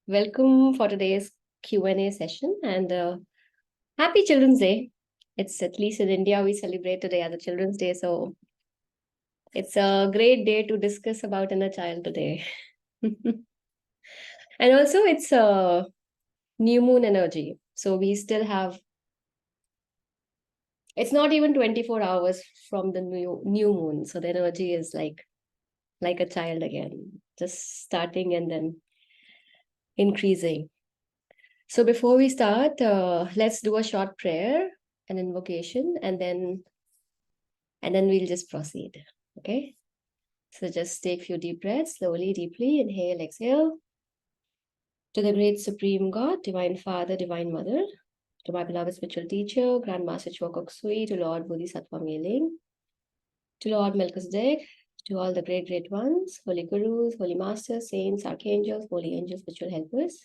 Welcome for today's Q&A session and happy Children's Day. It's at least in India, we celebrate today as a Children's Day. So it's a great day to discuss about inner child today. And also it's a new moon energy. So we still have, it's not even 24 hours from the new moon. So the energy is like a child again, just starting and then increasing. So before we start, let's do a short prayer, an invocation, and then we'll just proceed. Okay. So just take a few deep breaths, slowly, deeply. Inhale, exhale. To the great Supreme God, Divine Father, Divine Mother, to my beloved spiritual teacher, Grandmaster Chokok Sui, to Lord Bodhisattva Meling, to Lord Melchizedek, to all the great, great ones, holy gurus, holy masters, saints, archangels, holy angels, spiritual helpers,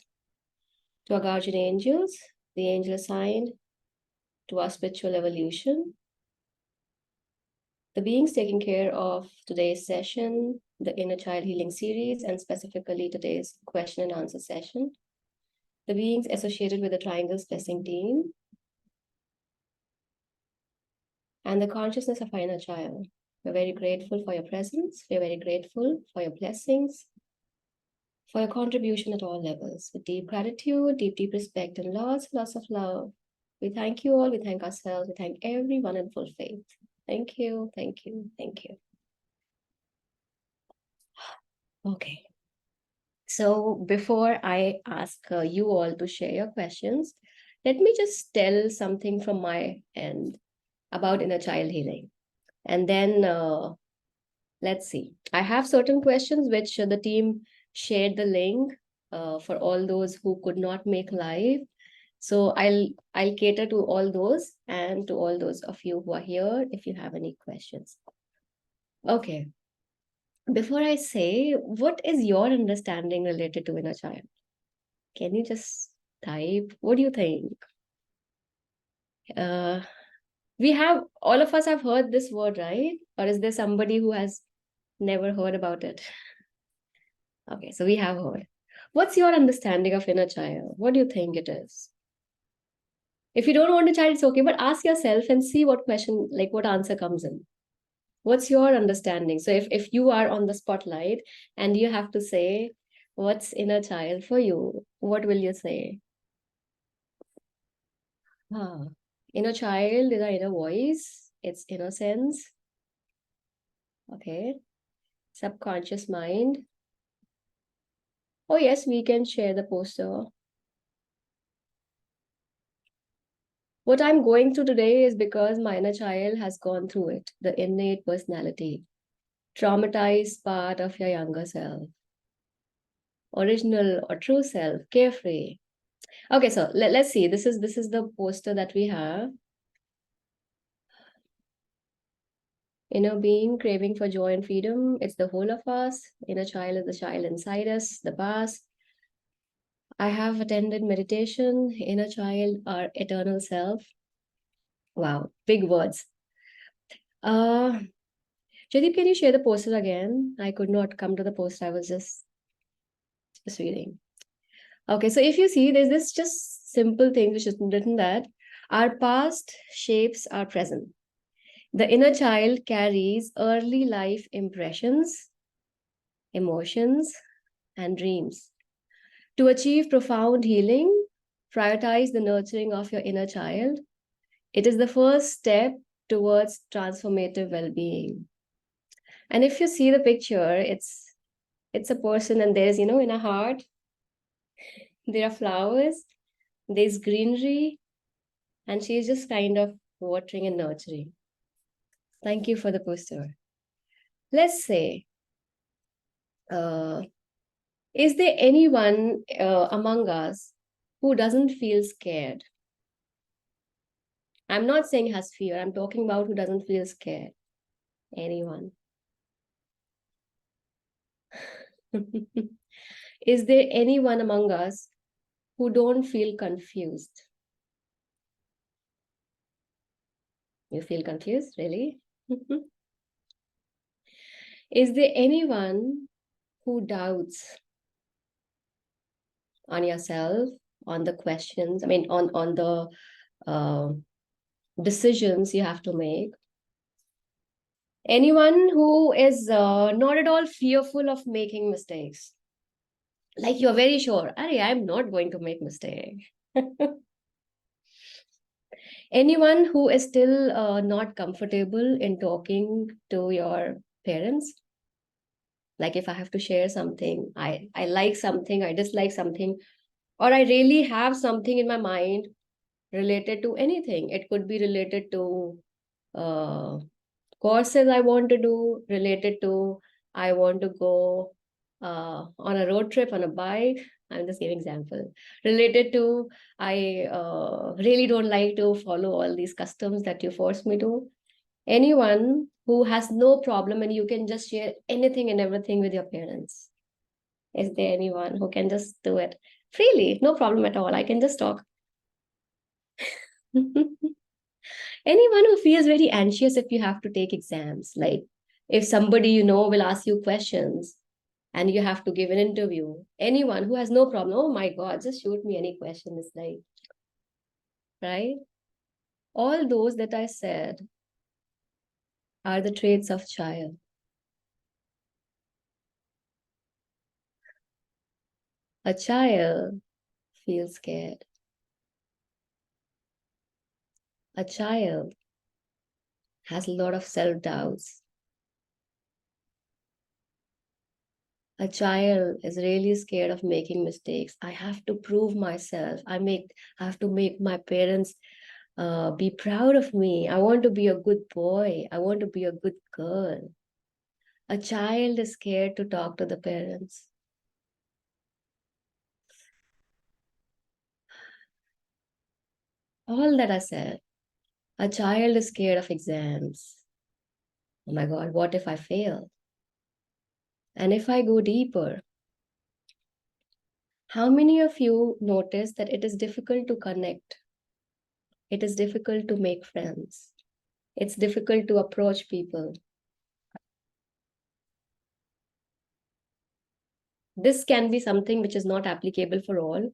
to our guardian angels, the angel assigned to our spiritual evolution, the beings taking care of today's session, the Inner Child Healing Series, and specifically today's question and answer session, the beings associated with the Triangles Blessing team, and the consciousness of our inner child. We're very grateful for your presence. We're very grateful for your blessings, for your contribution at all levels. With deep gratitude, deep respect, and lots of love. We thank you all. We thank ourselves. We thank everyone in full faith. Thank you, thank you, thank you. Okay. So before I ask you all to share your questions, let me just tell something from my end about inner child healing. And then let's see. I have certain questions which the team shared the link for all those who could not make live. So I'll cater to all those and to all those of you who are here if you have any questions. Okay. Before I say, what is your understanding related to inner child? Can you just type? What do you think? We have, all of us have heard this word, right? Or is there somebody who has never heard about it? Okay, so we have heard. What's your understanding of inner child? What do you think it is? If you don't want a child, it's okay, but ask yourself and see what question, like what answer comes in. What's your understanding? So if you are on the spotlight and you have to say, what's inner child for you? What will you say? Ah, inner child is our inner voice. It's innocence. Okay. Subconscious mind. Oh, yes, we can share the poster. What I'm going through today is because my inner child has gone through it, the innate personality, traumatized part of your younger self, original or true self, carefree. Okay, so let's see. This is the poster that we have. Inner being craving for joy and freedom. It's the whole of us. Inner child is the child inside us, the past. I have attended meditation. Inner child, our eternal self. Wow, big words. Jaideep, can you share the poster again? I could not come to the poster. I was just reading. Okay, so if you see, there's this just simple thing which is written that our past shapes our present. The inner child carries early life impressions, emotions, and dreams. To achieve profound healing, prioritize the nurturing of your inner child. It is the first step towards transformative well-being. And if you see the picture, it's a person and there's, in a heart, there are flowers, there's greenery, and she's just kind of watering and nurturing. Thank you for the poster. Let's say, is there anyone among us who doesn't feel scared? I'm not saying has fear. I'm talking about who doesn't feel scared. Anyone? Is there anyone among us who don't feel confused? You feel confused, really? Is there anyone who doubts? on yourself, on the questions, on the decisions you have to make. Anyone who is not at all fearful of making mistakes, like you're very sure, I'm not going to make mistake. Anyone who is still not comfortable in talking to your parents, like if I have to share something, I like something, I dislike something, or I really have something in my mind related to anything. It could be related to uh, courses I want to do, related to I want to go on a road trip on a bike. I'm just giving example. Related to I really don't like to follow all these customs that you force me to. Anyone who has no problem and you can just share anything and everything with your parents. Is there anyone who can just do it freely? No problem at all. I can just talk. Anyone who feels very anxious if you have to take exams, like if somebody you know will ask you questions and you have to give an interview, anyone who has no problem, oh my God, just shoot me any question, it's like, right? All those that I said are the traits of child. A child feels scared. A child has a lot of self-doubts. A child is really scared of making mistakes. I have to prove myself. I have to make my parents be proud of me. I want to be a good boy. I want to be a good girl. A child is scared to talk to the parents. All that I said. A child is scared of exams. Oh my God, what if I fail? And if I go deeper, how many of you notice that it is difficult to connect? It is difficult to make friends. It's difficult to approach people. This can be something which is not applicable for all,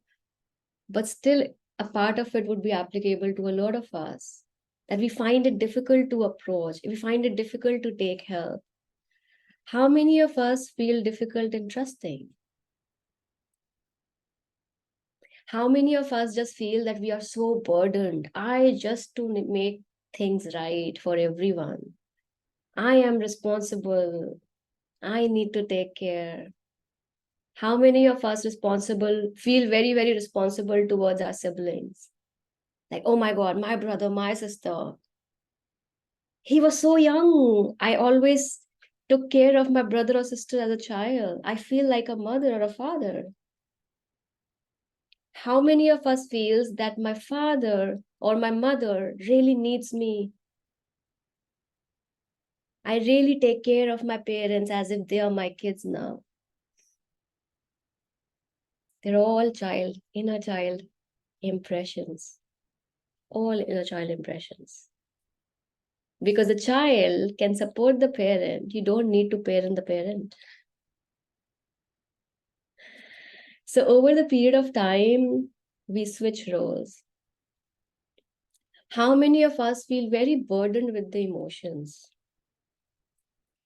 but still a part of it would be applicable to a lot of us. That we find it difficult to approach, we find it difficult to take help. How many of us feel difficult in trusting? How many of us just feel that we are so burdened? I just to make things right for everyone. I am responsible. I need to take care. How many of us responsible feel very, very responsible towards our siblings? Like, oh my God, my brother, my sister, he was so young. I always took care of my brother or sister as a child. I feel like a mother or a father. How many of us feels that my father or my mother really needs me? I really take care of my parents as if they are my kids now. They're all inner child impressions, all inner child impressions. Because the child can support the parent, you don't need to parent the parent. So over the period of time, we switch roles. How many of us feel very burdened with the emotions?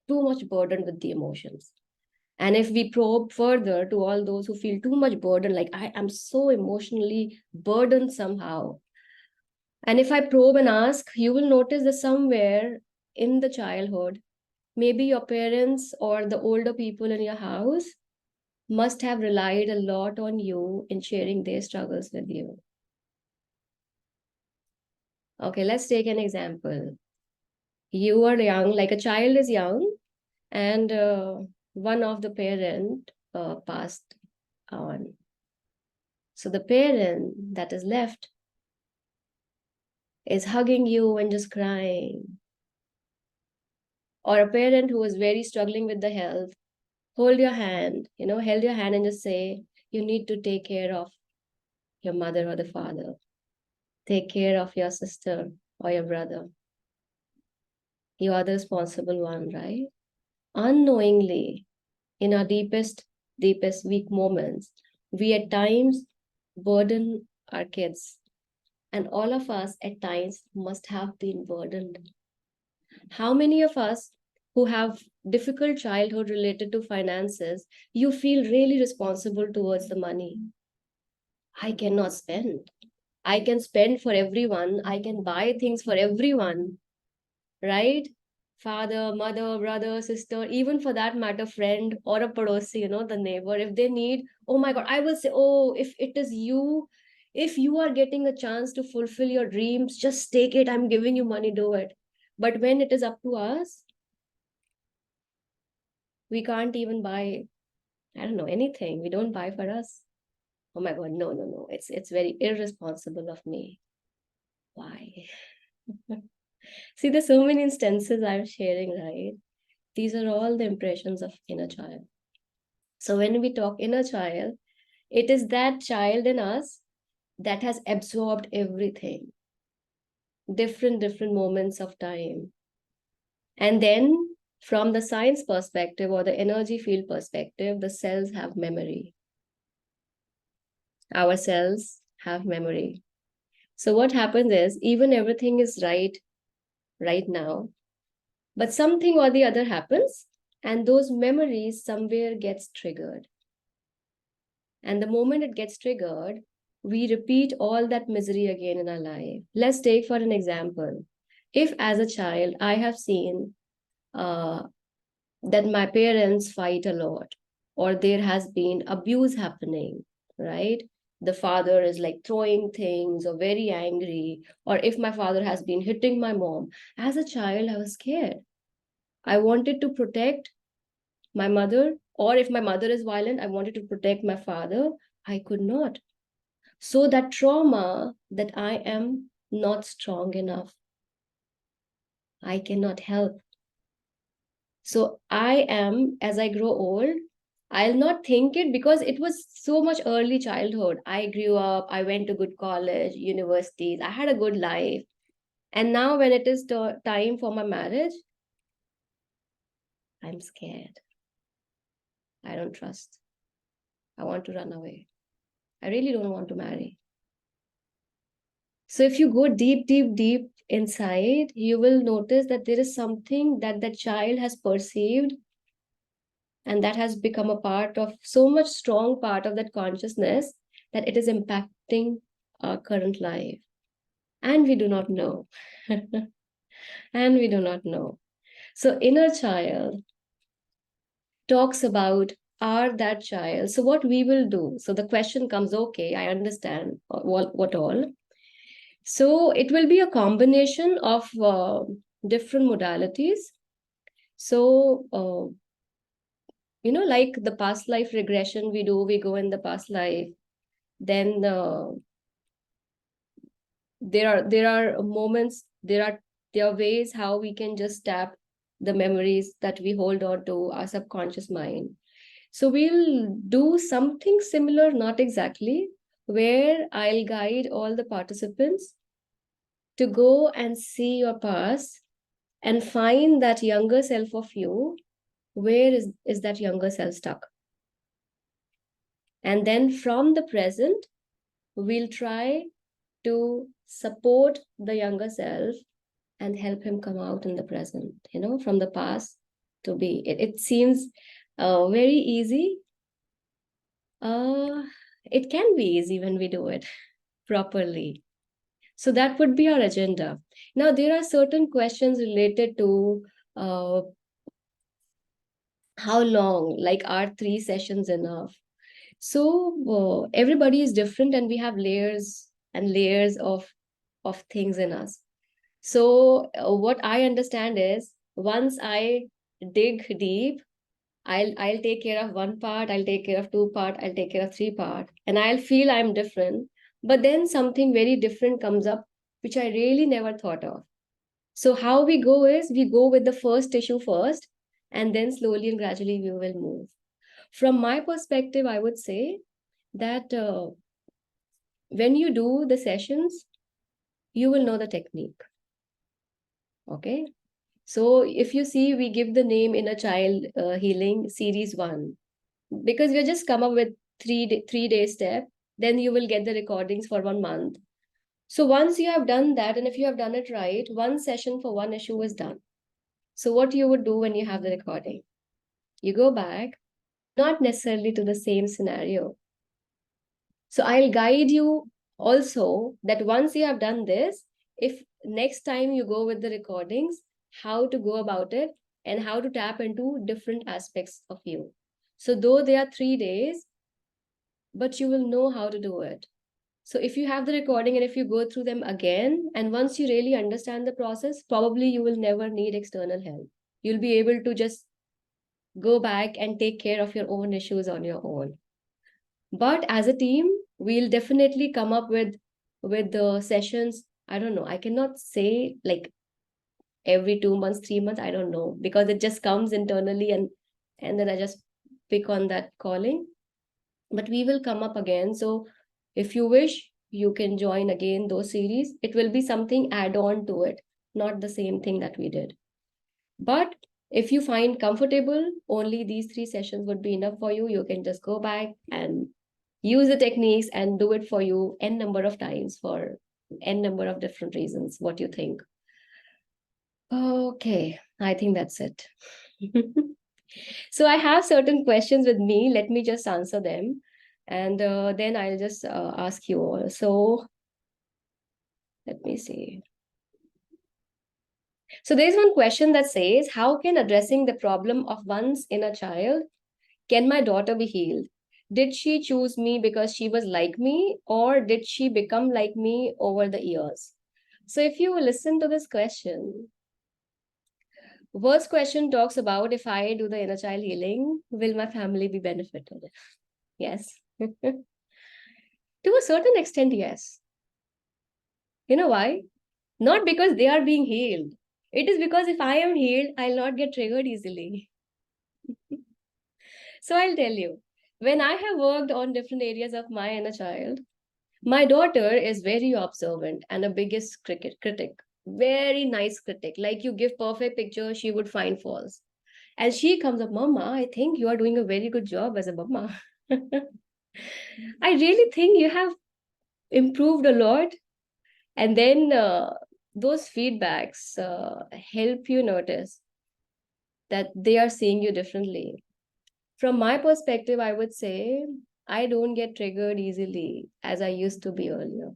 Too much burdened with the emotions. And if we probe further to all those who feel too much burden, like I am so emotionally burdened somehow. And if I probe and ask, you will notice that somewhere in the childhood, maybe your parents or the older people in your house must have relied a lot on you in sharing their struggles with you. Okay, let's take an example. You are young, like a child is young, and one of the parent passed on. So the parent that is left is hugging you and just crying. Or a parent who is very struggling with the health, hold your hand, held your hand and just say, you need to take care of your mother or the father. Take care of your sister or your brother. You are the responsible one, right? Unknowingly, in our deepest weak moments, we at times burden our kids. And all of us at times must have been burdened. How many of us who have difficult childhood related to finances, you feel really responsible towards the money? I cannot spend. I can spend for everyone. I can buy things for everyone, right? Father, mother, brother, sister, even for that matter, friend or a padosi, the neighbor, if they need, oh my God, I will say, oh, if it is you, if you are getting a chance to fulfill your dreams, just take it. I'm giving you money, do it. But when it is up to us, we can't even buy, I don't know, anything. We don't buy for us. Oh my God, no, no, no. It's very irresponsible of me. Why? See, there's so many instances I'm sharing, right? These are all the impressions of inner child. So when we talk inner child, it is that child in us that has absorbed everything, different moments of time. And then from the science perspective or the energy field perspective, the cells have memory. Our cells have memory. So what happens is, even everything is right now, but something or the other happens, and those memories somewhere gets triggered. And the moment it gets triggered, we repeat all that misery again in our life. Let's take for an example. If as a child I have seen uh, that my parents fight a lot, or there has been abuse happening, right? The father is like throwing things or very angry, or if my father has been hitting my mom, as a child, I was scared. I wanted to protect my mother, or if my mother is violent, I wanted to protect my father. I could not. So that trauma that I am not strong enough, I cannot help. So I am, as I grow old, I'll not think it because it was so much early childhood. I grew up, I went to good college, universities, I had a good life. And now when it is time for my marriage, I'm scared. I don't trust. I want to run away. I really don't want to marry. So if you go deep inside, you will notice that there is something that the child has perceived, and that has become a part of so much strong part of that consciousness that it is impacting our current life. And we do not know. And we do not know. So inner child talks about are that child. So what we will do. So the question comes, okay, I understand what all. So it will be a combination of different modalities. So, like the past life regression we do, we go in the past life. Then there are moments, there are ways how we can just tap the memories that we hold on to our subconscious mind. So we'll do something similar, not exactly, where I'll guide all the participants to go and see your past and find that younger self of you. Where is that younger self stuck? And then from the present, we'll try to support the younger self and help him come out in the present, from the past to be. It seems very easy. Uh, it can be easy when we do it properly. So that would be our agenda. Now, there are certain questions related to how long, like, are 3 sessions enough? So everybody is different, and we have layers and layers of things in us. So what I understand is, once I dig deep, I'll take care of one part, I'll take care of two part, I'll take care of three part, and I'll feel I'm different. But then something very different comes up, which I really never thought of. So how we go is, we go with the first issue first, and then slowly and gradually we will move. From my perspective, I would say that when you do the sessions, you will know the technique. Okay. So if you see, we give the name Inner Child Healing Series 1, because we just come up with 3 day step. Then you will get the recordings for 1 month. So once you have done that, and if you have done it right, one session for one issue is done. So what you would do when you have the recording? You go back, not necessarily to the same scenario. So I'll guide you also that once you have done this, if next time you go with the recordings, how to go about it and how to tap into different aspects of you. So though they are 3 days, but you will know how to do it. So if you have the recording and if you go through them again, and once you really understand the process, probably you will never need external help. You'll be able to just go back and take care of your own issues on your own. But as a team, we'll definitely come up with the sessions. I don't know. I cannot say like every 2 months, 3 months. I don't know, because it just comes internally, and then I just pick on that calling. But we will come up again. So if you wish, you can join again those series. It will be something add on to it, not the same thing that we did. But if you find comfortable, only these 3 sessions would be enough for you. You can just go back and use the techniques and do it for you n number of times for n number of different reasons. What you think? Okay, I think that's it. So I have certain questions with me. Let me just answer them. And then I'll just ask you all. So let me see. So there's one question that says, how can addressing the problem of one's inner child, can my daughter be healed? Did she choose me because she was like me, or did she become like me over the years? So if you listen to this question, first question talks about, if I do the inner child healing, will my family be benefited? Yes. To a certain extent, yes. You know why? Not because they are being healed. It is because if I am healed, I'll not get triggered easily. So I'll tell you, when I have worked on different areas of my inner child, my daughter is very observant and a biggest critic. Very nice critic. Like you give perfect picture, she would find faults. And she comes up, Mama, I think you are doing a very good job as a mama. I really think you have improved a lot. And then those feedbacks help you notice that they are seeing you differently. From my perspective, I would say I don't get triggered easily as I used to be earlier.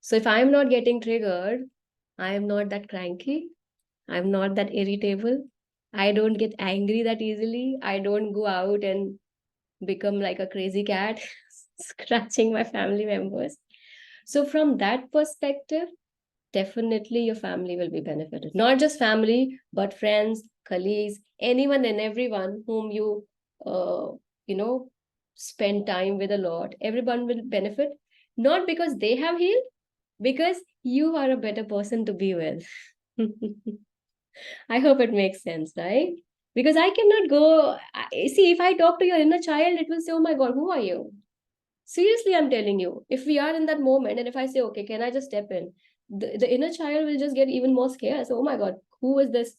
So if I'm not getting triggered, I am not that cranky. I'm not that irritable. I don't get angry that easily. I don't go out and become like a crazy cat, scratching my family members. So from that perspective, definitely your family will be benefited. Not just family, but friends, colleagues, anyone and everyone whom you, uh, you know, spend time with a lot. Everyone will benefit, not because they have healed, because you are a better person to be with. I hope it makes sense, right? Because I cannot go. See, if I talk to your inner child, it will say, "Oh my God, who are you?" Seriously, I'm telling you, if we are in that moment and if I say, okay, can I just step in? The inner child will just get even more scared. So, oh my God, who is this?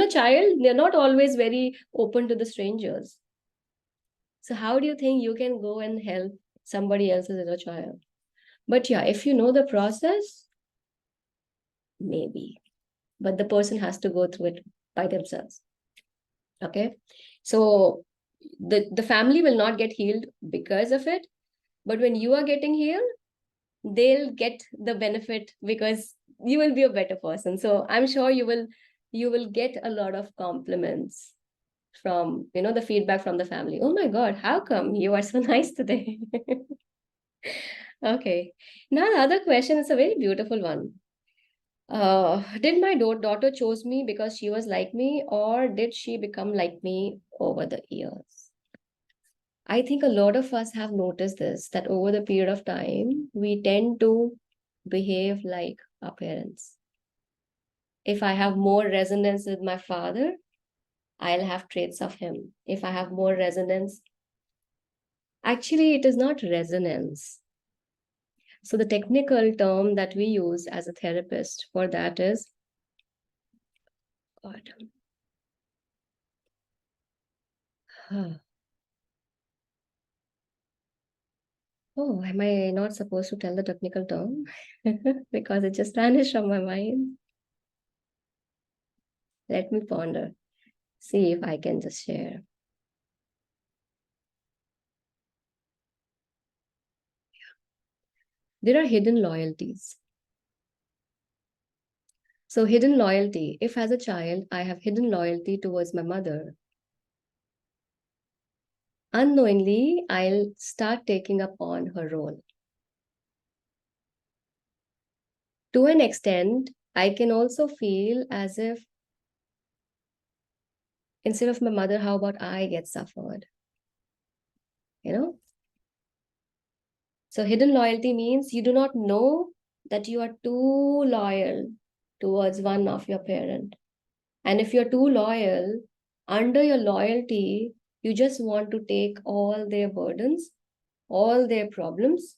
Child, they're not always very open to the strangers. So, how do you think you can go and help somebody else's inner child? But yeah, if you know the process, maybe. But the person has to go through it by themselves. Okay. So, the family will not get healed because of it. But when you are getting healed, they'll get the benefit because you will be a better person. So I'm sure you will get a lot of compliments from the feedback from the family. Oh my God, how come you are so nice today? Okay, now the other question is a very beautiful one. Did my daughter chose me because she was like me, or did she become like me over the years? I think a lot of us have noticed this, that over the period of time, we tend to behave like our parents. If I have more resonance with my father, I'll have traits of him. If I have more resonance, actually, it is not resonance. So, the technical term that we use as a therapist for that is, God. Oh, am I not supposed to tell the technical term? Because it just vanished from my mind. Let me ponder. See if I can just share. There are hidden loyalties. So, hidden loyalty, if as a child I have hidden loyalty towards my mother, unknowingly I'll start taking up on her role. To an extent, I can also feel as if instead of my mother, how about I get suffered? You know? So, hidden loyalty means you do not know that you are too loyal towards one of your parent. And if you're too loyal, under your loyalty, you just want to take all their burdens, all their problems,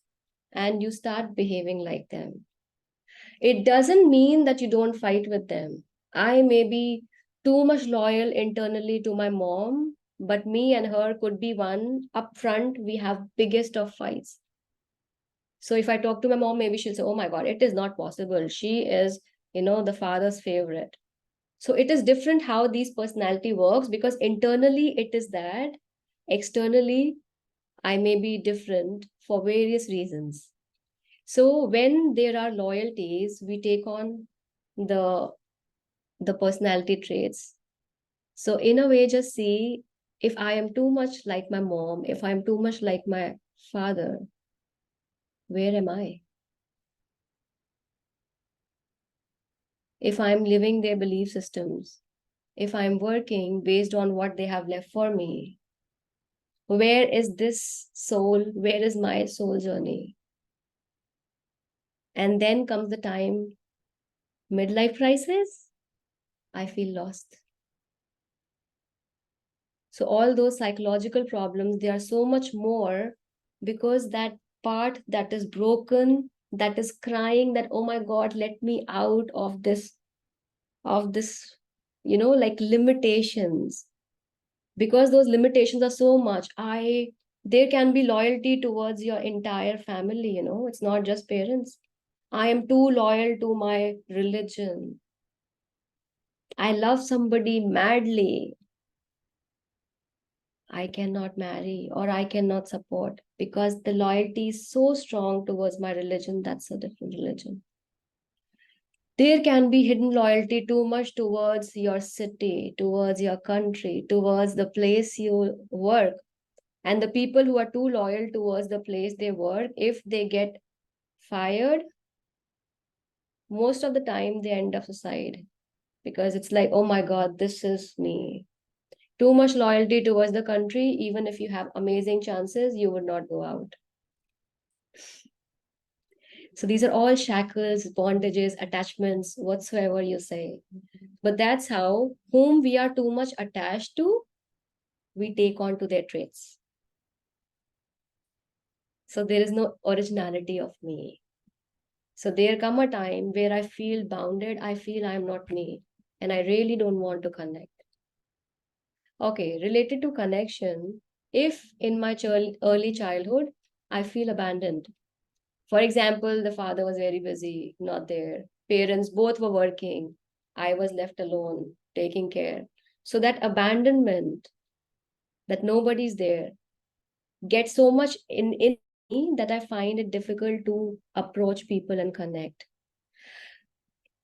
and you start behaving like them. It doesn't mean that you don't fight with them. I may be too much loyal internally to my mom, but me and her could be one up front. We have biggest of fights. So if I talk to my mom, maybe she'll say, "Oh my God, it is not possible. She is, the father's favorite." So it is different how these personality works because internally it is that, externally I may be different for various reasons. So when there are loyalties, we take on the the personality traits. So in a way, just see if I am too much like my mom, if I'm too much like my father, where am I? If I'm living their belief systems, if I'm working based on what they have left for me, where is this soul? Where is my soul journey? And then comes the time, midlife crisis, I feel lost. So all those psychological problems, they are so much more because that part that is broken, that is crying that, oh my God, let me out of this, like limitations. Because those limitations are so much, there can be loyalty towards your entire family, it's not just parents. I am too loyal to my religion. I love somebody madly. I cannot marry or I cannot support because the loyalty is so strong towards my religion. That's a different religion. There can be hidden loyalty too much towards your city, towards your country, towards the place you work. And the people who are too loyal towards the place they work, if they get fired, most of the time they end up suicide because it's like, oh my God, this is me. Too much loyalty towards the country, even if you have amazing chances, you would not go out. So these are all shackles, bondages, attachments, whatsoever you say. But that's how, whom we are too much attached to, we take on to their traits. So there is no originality of me. So there come a time where I feel bounded, I feel I'm not me, and I really don't want to connect. Okay, related to connection, if in my early childhood, I feel abandoned. For example, the father was very busy, not there. Parents both were working. I was left alone, taking care. So that abandonment, that nobody's there, gets so much in me that I find it difficult to approach people and connect.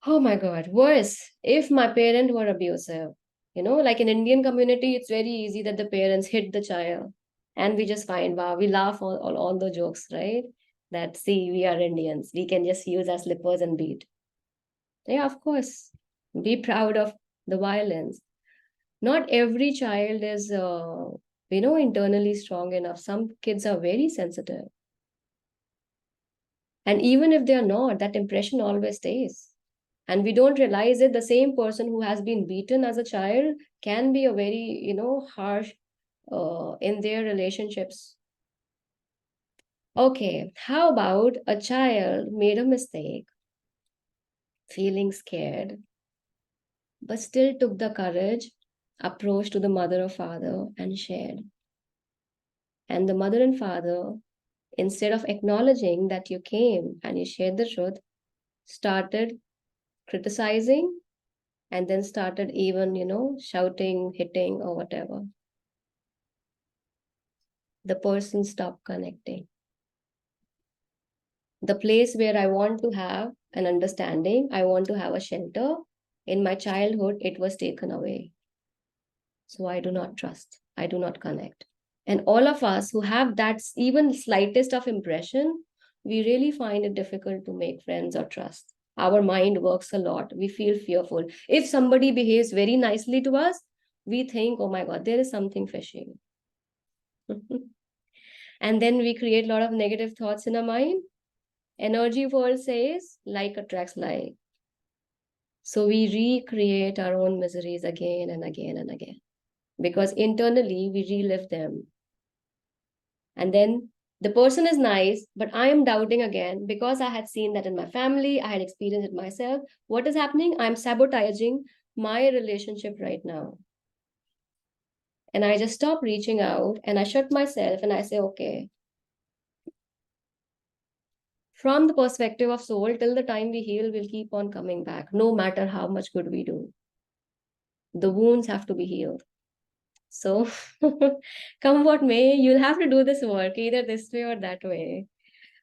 Oh my God, worse, if my parent were abusive. Like in Indian community, it's very easy that the parents hit the child. And we just find, wow, we laugh all the jokes, right? That, see, we are Indians. We can just use our slippers and beat. Yeah, of course. Be proud of the violence. Not every child is, internally strong enough. Some kids are very sensitive. And even if they are not, that impression always stays. And we don't realize it. The same person who has been beaten as a child can be a very, harsh in their relationships. Okay, how about a child made a mistake, feeling scared, but still took the courage, approached to the mother or father and shared. And the mother and father instead of acknowledging that you came and you shared the truth, started criticizing, and then started even, shouting, hitting, or whatever. The person stopped connecting. The place where I want to have an understanding, I want to have a shelter, in my childhood, it was taken away. So I do not trust, I do not connect. And all of us who have that even slightest of impression, we really find it difficult to make friends or trust. Our mind works a lot. We feel fearful. If somebody behaves very nicely to us, we think, oh my God, there is something fishy. And then we create a lot of negative thoughts in our mind. Energy world says like attracts like. So we recreate our own miseries again and again and again because internally we relive them. And then the person is nice, but I am doubting again because I had seen that in my family, I had experienced it myself. What is happening? I'm sabotaging my relationship right now. And I just stop reaching out and I shut myself and I say, okay, from the perspective of soul, till the time we heal, we'll keep on coming back, no matter how much good we do. The wounds have to be healed. So, come what may, you'll have to do this work either this way or that way.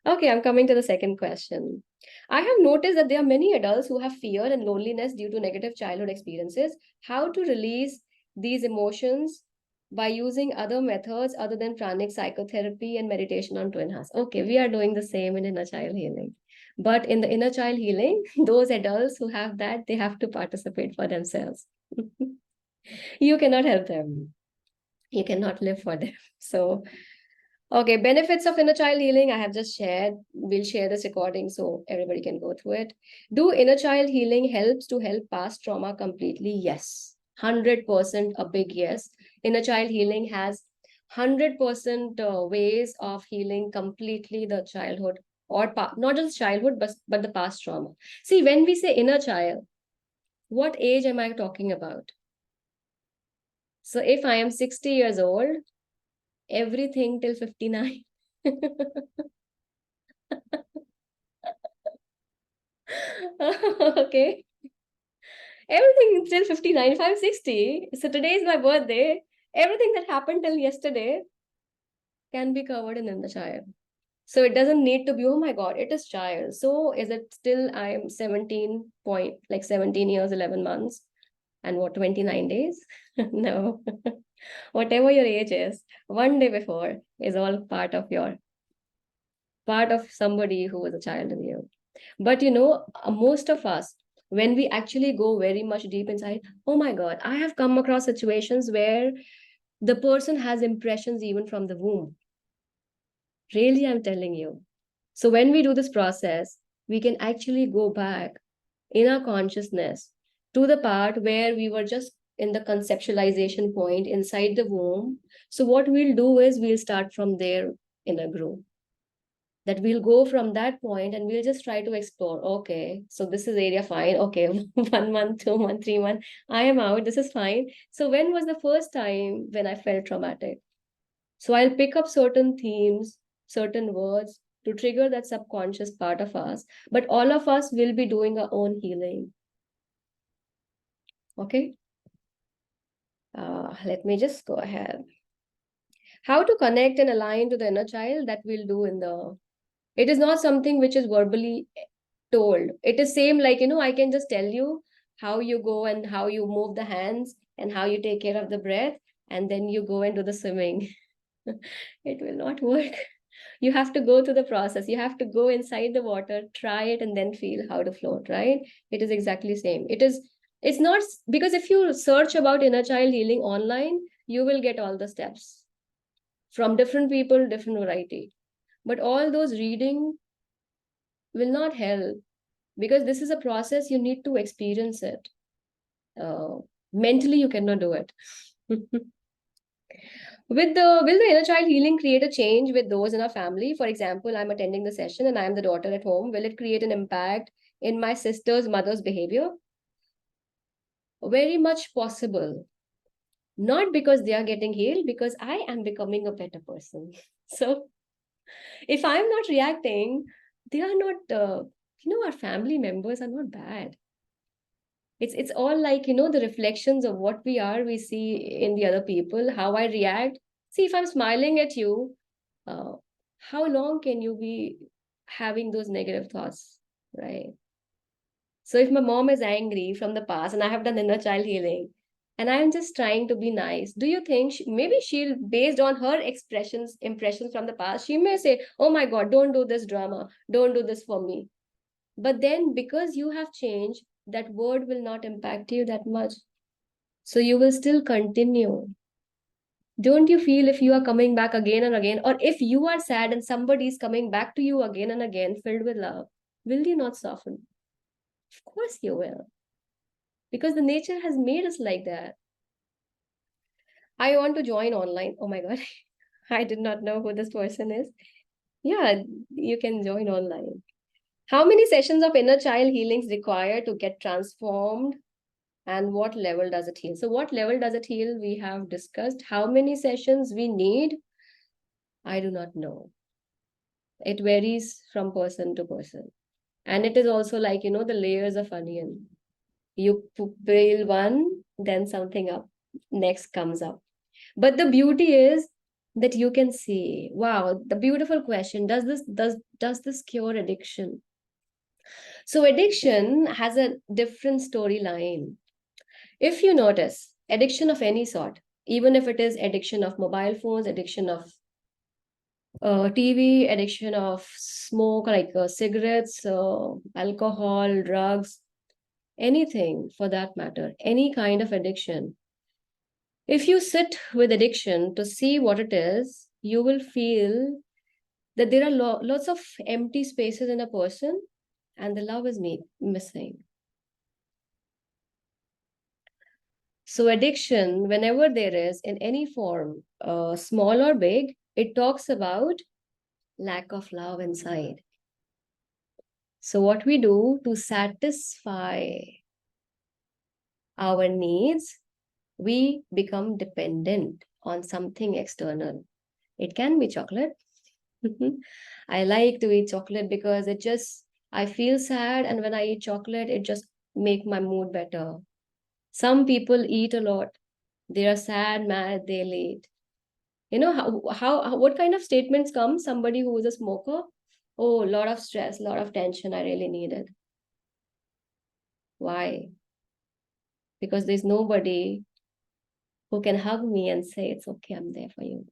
Okay, I'm coming to the second question. I have noticed that there are many adults who have fear and loneliness due to negative childhood experiences. How to release these emotions by using other methods other than pranic psychotherapy and meditation on twin hearts? Okay, we are doing the same in inner child healing. But in the inner child healing, those adults who have that, they have to participate for themselves. You cannot help them. You cannot live for them. So okay, benefits of inner child healing, I have just shared. We'll share this recording so everybody can go through it. Do inner child healing helps to help past trauma completely? Yes. 100% a big yes. Inner child healing has 100% ways of healing completely the childhood or not just childhood, but the past trauma. See, when we say inner child, what age am I talking about? So if I am 60 years old, everything till 59. Okay. Everything till 59, if I'm 60. So today is my birthday. Everything that happened till yesterday can be covered in the child. So it doesn't need to be, oh my God, it is child. So is it still I'm 17 point, like 17 years, 11 months, and what, 29 days? No. Whatever your age is, one day before is all part of somebody who was a child in you. But most of us, when we actually go very much deep inside, oh my God, I have come across situations where the person has impressions even from the womb. Really, I'm telling you. So when we do this process, we can actually go back in our consciousness to the part where we were just in the conceptualization point inside the womb. So what we'll do is we'll start from there in a group, that we'll go from that point and we'll just try to explore. Okay, so this is area fine. Okay, 1 month, 2 month, 3 month, I am out, this is fine. So when was the first time when I felt traumatic? So I'll pick up certain themes, certain words to trigger that subconscious part of us, but all of us will be doing our own healing. Okay, let me just go ahead. How to connect and align to the inner child, that we'll do in the, it is not something which is verbally told. It is same like, I can just tell you how you go and how you move the hands and how you take care of the breath, and then you go into the swimming. It will not work. You have to go through the process. You have to go inside the water, try it, and then feel how to float, right? It is exactly same. It's not, because if you search about inner child healing online, you will get all the steps from different people, different variety. But all those reading will not help, because this is a process, you need to experience it. uh, Mentally you cannot do it. Will the inner child healing create a change with those in our family? For example, I'm attending the session and I'm the daughter at home. Will it create an impact in my sister's mother's behavior? Very much possible. Not because they are getting healed, because I am becoming a better person. So If I'm not reacting, they are not, our family members are not bad. It's all like, the reflections of what we are, we see in the other people, how I react. See, if I'm smiling at you, uh, how long can you be having those negative thoughts, right? So if my mom is angry from the past and I have done inner child healing and I'm just trying to be nice, do you think maybe she'll, based on her impressions from the past, she may say, oh my God, don't do this drama, don't do this for me. But then because you have changed, that word will not impact you that much. So you will still continue. Don't you feel if you are coming back again and again, or if you are sad and somebody is coming back to you again and again filled with love, will you not soften? Of course you will, because the nature has made us like that. I want to join online. Oh my God. I did not know who this person is. Yeah, you can join online. How many sessions of inner child healings required to get transformed? And what level does it heal? So, what level does it heal? We have discussed. How many sessions we need? I do not know. It varies from person to person. And it is also like, the layers of onion. You peel one, then something up, next comes up. But the beauty is that you can see, wow, the beautiful question, does this cure addiction? So addiction has a different storyline. If you notice, addiction of any sort, even if it is addiction of mobile phones, addiction of TV, addiction of smoke, like cigarettes, alcohol, drugs, anything for that matter, any kind of addiction. If you sit with addiction to see what it is, you will feel that there are lots of empty spaces in a person and the love is missing. So, addiction, whenever there is in any form, small or big, it talks about lack of love inside. So, what we do to satisfy our needs, we become dependent on something external. It can be chocolate. I like to eat chocolate because I feel sad, and when I eat chocolate, it just make my mood better. Some people eat a lot. They are sad, mad, they late. What kind of statements come? Somebody who is a smoker, oh, a lot of stress, a lot of tension, I really need it. Why? Because there's nobody who can hug me and say, it's okay, I'm there for you.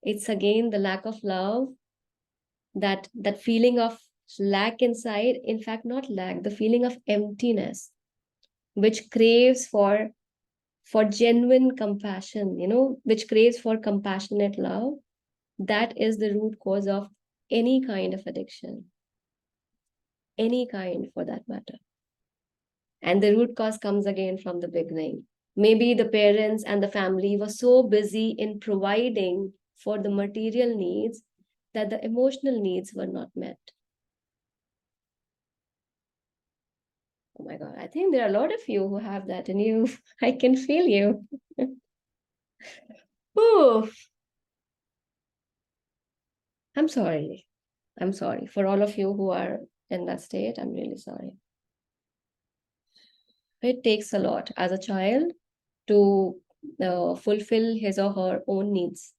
It's again the lack of love, that feeling of lack inside, in fact, not lack, the feeling of emptiness, which craves for genuine compassion, which craves for compassionate love. That is the root cause of any kind of addiction, any kind for that matter. And the root cause comes again from the beginning. Maybe the parents and the family were so busy in providing for the material needs that the emotional needs were not met. Oh my God, I think there are a lot of you who have that in you. I can feel you. Oh, I'm sorry. I'm sorry for all of you who are in that state. I'm really sorry. It takes a lot as a child to fulfill his or her own needs,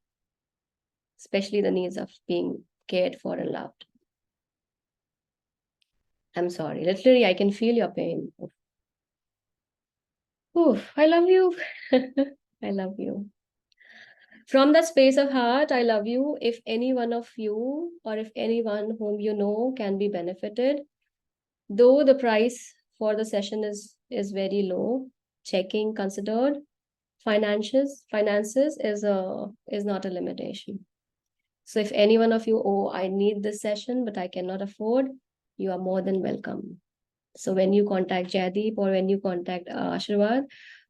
especially the needs of being cared for and loved. I'm sorry. Literally, I can feel your pain. Oof, I love you. I love you. From that space of heart, I love you. If any one of you or if anyone whom you know can be benefited, though the price for the session is very low, checking considered, finances is not a limitation. So if any one of you, oh, I need this session, but I cannot afford, you are more than welcome. So when you contact Jaideep or when you contact Ashirwad,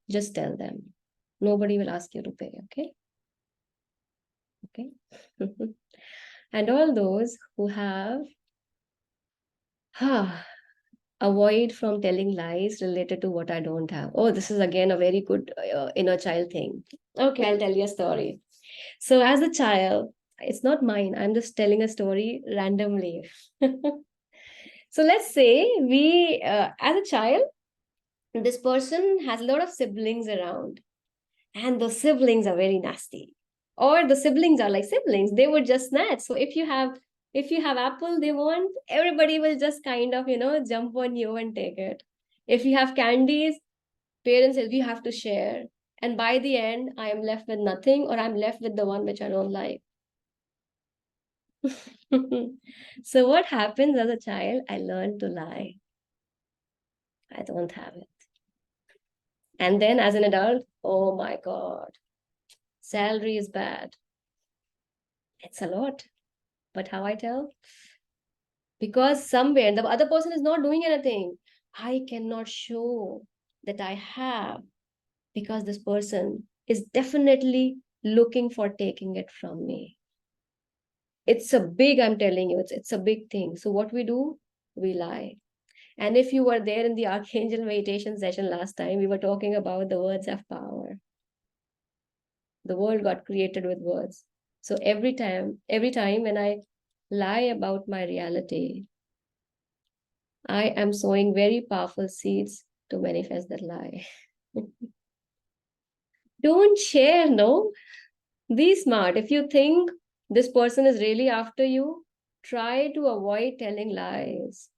just tell them. Nobody will ask you to pay, okay? Okay. And all those who have avoid from telling lies related to what I don't have. Oh, this is again a very good inner child thing. Okay, I'll tell you a story. So as a child, It's not mine. I'm just telling a story randomly. So let's say as a child, this person has a lot of siblings around, and the siblings are very nasty, or the siblings are like siblings. They would just snatch. So if you have apple they want, everybody will just kind of jump on you and take it. If you have candies, parents say you have to share, and by the end I am left with nothing, or I'm left with the one which I don't like. So what happens as a child? I learned to lie. I don't have it. And then as an adult, oh my God, salary is bad. It's a lot. But how I tell? Because somewhere the other person is not doing anything. I cannot show that I have, because this person is definitely looking for taking it from me. It's a big, I'm telling you, it's a big thing. So what we do, we lie. And if you were there in the Archangel meditation session last time, we were talking about the words have power. The world got created with words. So every time when I lie about my reality, I am sowing very powerful seeds to manifest that lie. Don't share, no? Be smart. If you think this person is really after you, try to avoid telling lies.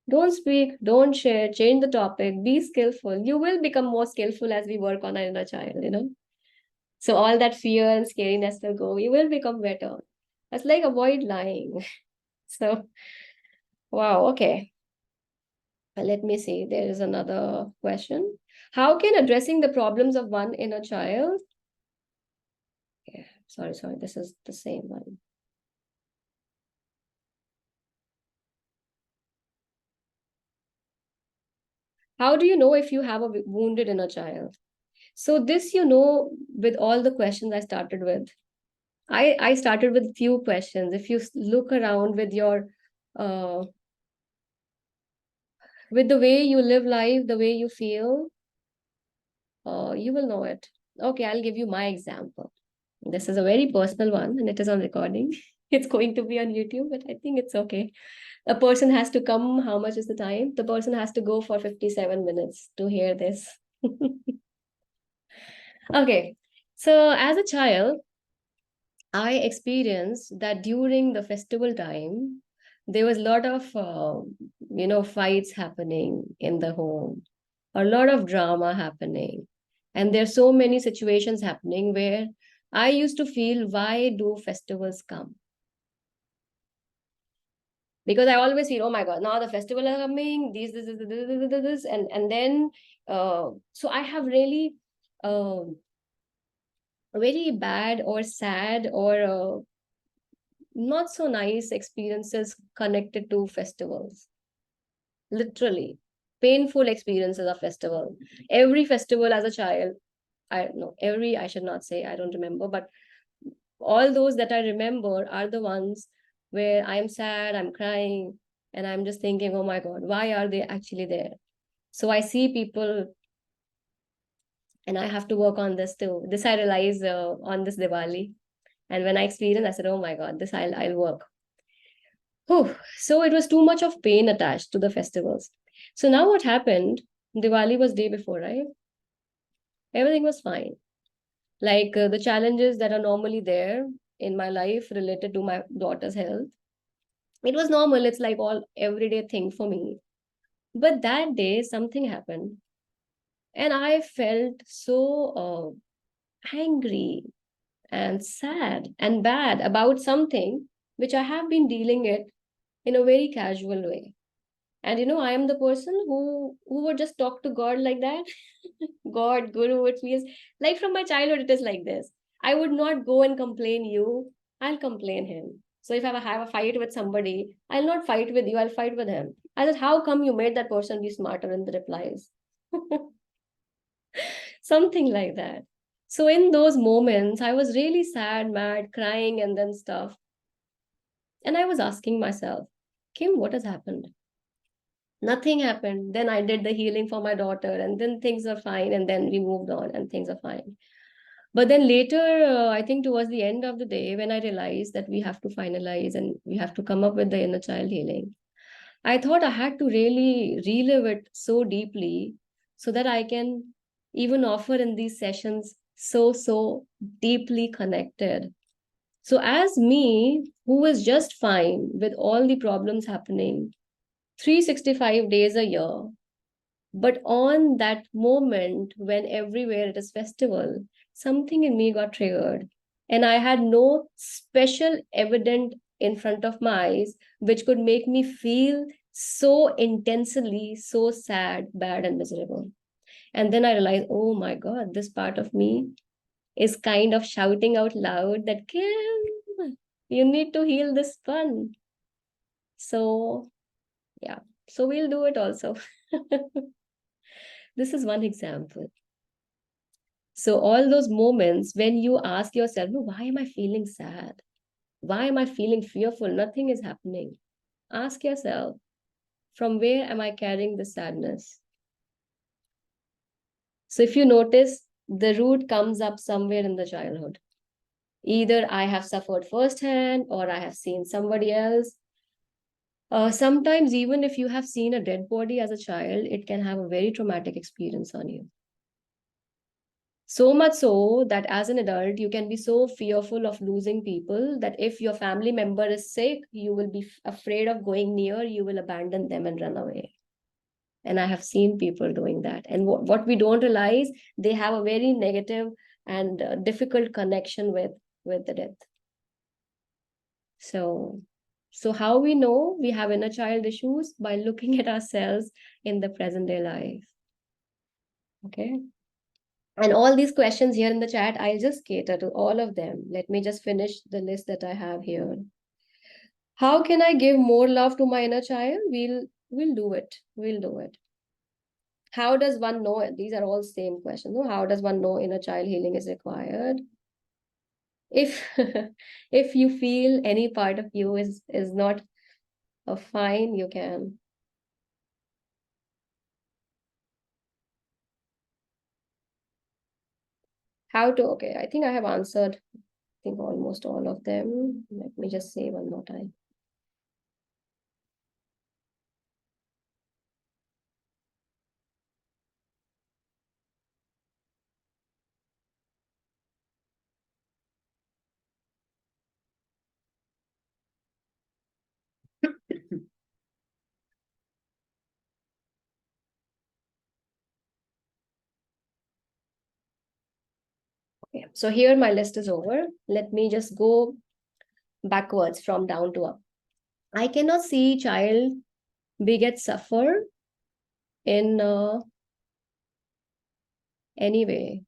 Don't speak, don't share, change the topic, be skillful. You will become more skillful as we work on our inner child. So all that fear and scariness will go. You will become better. That's like avoid lying. So, wow, okay. Let me see. There is another question. How can addressing the problems of one inner child? Yeah, sorry. This is the same one. How do you know if you have a wounded inner child? So this, with all the questions I started with. I started with few questions. If you look around uh, with the way you live life, the way you feel, you will know it. Okay, I'll give you my example. This is a very personal one and it is on recording. It's going to be on YouTube, but I think it's okay. A person has to come. How much is the time? The person has to go for 57 minutes to hear this. Okay. So as a child, I experienced that during the festival time, there was a lot of, fights happening in the home, a lot of drama happening. And there's so many situations happening where I used to feel, why do festivals come? Because I always feel, oh my God, now the festival are coming, this, and then, so I have really very bad or sad or not so nice experiences connected to festivals. Literally, painful experiences of festival. Every festival as a child, I should not say, I don't remember, but all those that I remember are the ones where I'm sad, I'm crying, and I'm just thinking, oh my God, why are they actually there? So I see people, and I have to work on this too. This I realize on this Diwali. And when I experienced, I said, oh my God, this I'll work. Whew. So it was too much of pain attached to the festivals. So now what happened? Diwali was day before, right? Everything was fine. Like the challenges that are normally there in my life related to my daughter's health, it was normal. It's like all everyday thing for me. But that day something happened, and I felt so angry and sad and bad about something which I have been dealing it in a very casual way. And I am the person who would just talk to God like that. God, Guru, it means like from my childhood, it is like this. I would not go and complain you. I'll complain him. So if I have a fight with somebody, I'll not fight with you. I'll fight with him. I said, how come you made that person be smarter in the replies? Something like that. So in those moments, I was really sad, mad, crying, and then stuff. And I was asking myself, Kim, what has happened? Nothing happened. Then I did the healing for my daughter, and then things are fine. And then we moved on, and things are fine. But then later, I think towards the end of the day, when I realized that we have to finalize and we have to come up with the inner child healing, I thought I had to really relive it so deeply so that I can even offer in these sessions so deeply connected. So, as me, who was just fine with all the problems happening 365 days a year, but on that moment when everywhere it is festival, something in me got triggered. And I had no special evident in front of my eyes which could make me feel so intensely, so sad, bad, and miserable. And then I realized, oh my God, this part of me is kind of shouting out loud that, Kim, you need to heal this fun. So, yeah, so we'll do it also. This is one example. So, all those moments when you ask yourself, no, why am I feeling sad? Why am I feeling fearful? Nothing is happening. Ask yourself, from where am I carrying the sadness? So, if you notice, the root comes up somewhere in the childhood. Either I have suffered firsthand or I have seen somebody else. Sometimes, even if you have seen a dead body as a child, it can have a very traumatic experience on you. So much so that as an adult, you can be so fearful of losing people that if your family member is sick, you will be afraid of going near, you will abandon them and run away. And I have seen people doing that. And what we don't realize, they have a very negative and difficult connection with the death. So, so how we know we have inner child issues? By looking at ourselves in the present day life. Okay. And all these questions here in the chat, I'll just cater to all of them. Let me just finish the list that I have here. How can I give more love to my inner child? We'll do it. We'll do it. How does one know? These are all same questions. No? How does one know inner child healing is required? If if you feel any part of you is not fine, you can. How to? Okay, I think I have answered. I think almost all of them. Let me just say one more time. Okay, so here my list is over. Let me just go backwards from down to up. I cannot see child beget suffer in any way.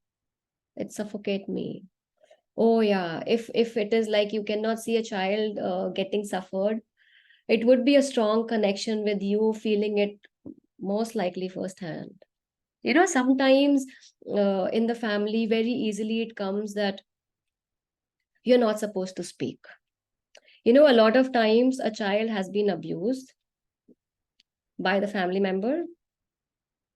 It suffocate me. Oh yeah, if it is like you cannot see a child getting suffered, it would be a strong connection with you feeling it most likely firsthand. You know, sometimes in the family, very easily it comes that you're not supposed to speak. You know, a lot of times a child has been abused by the family member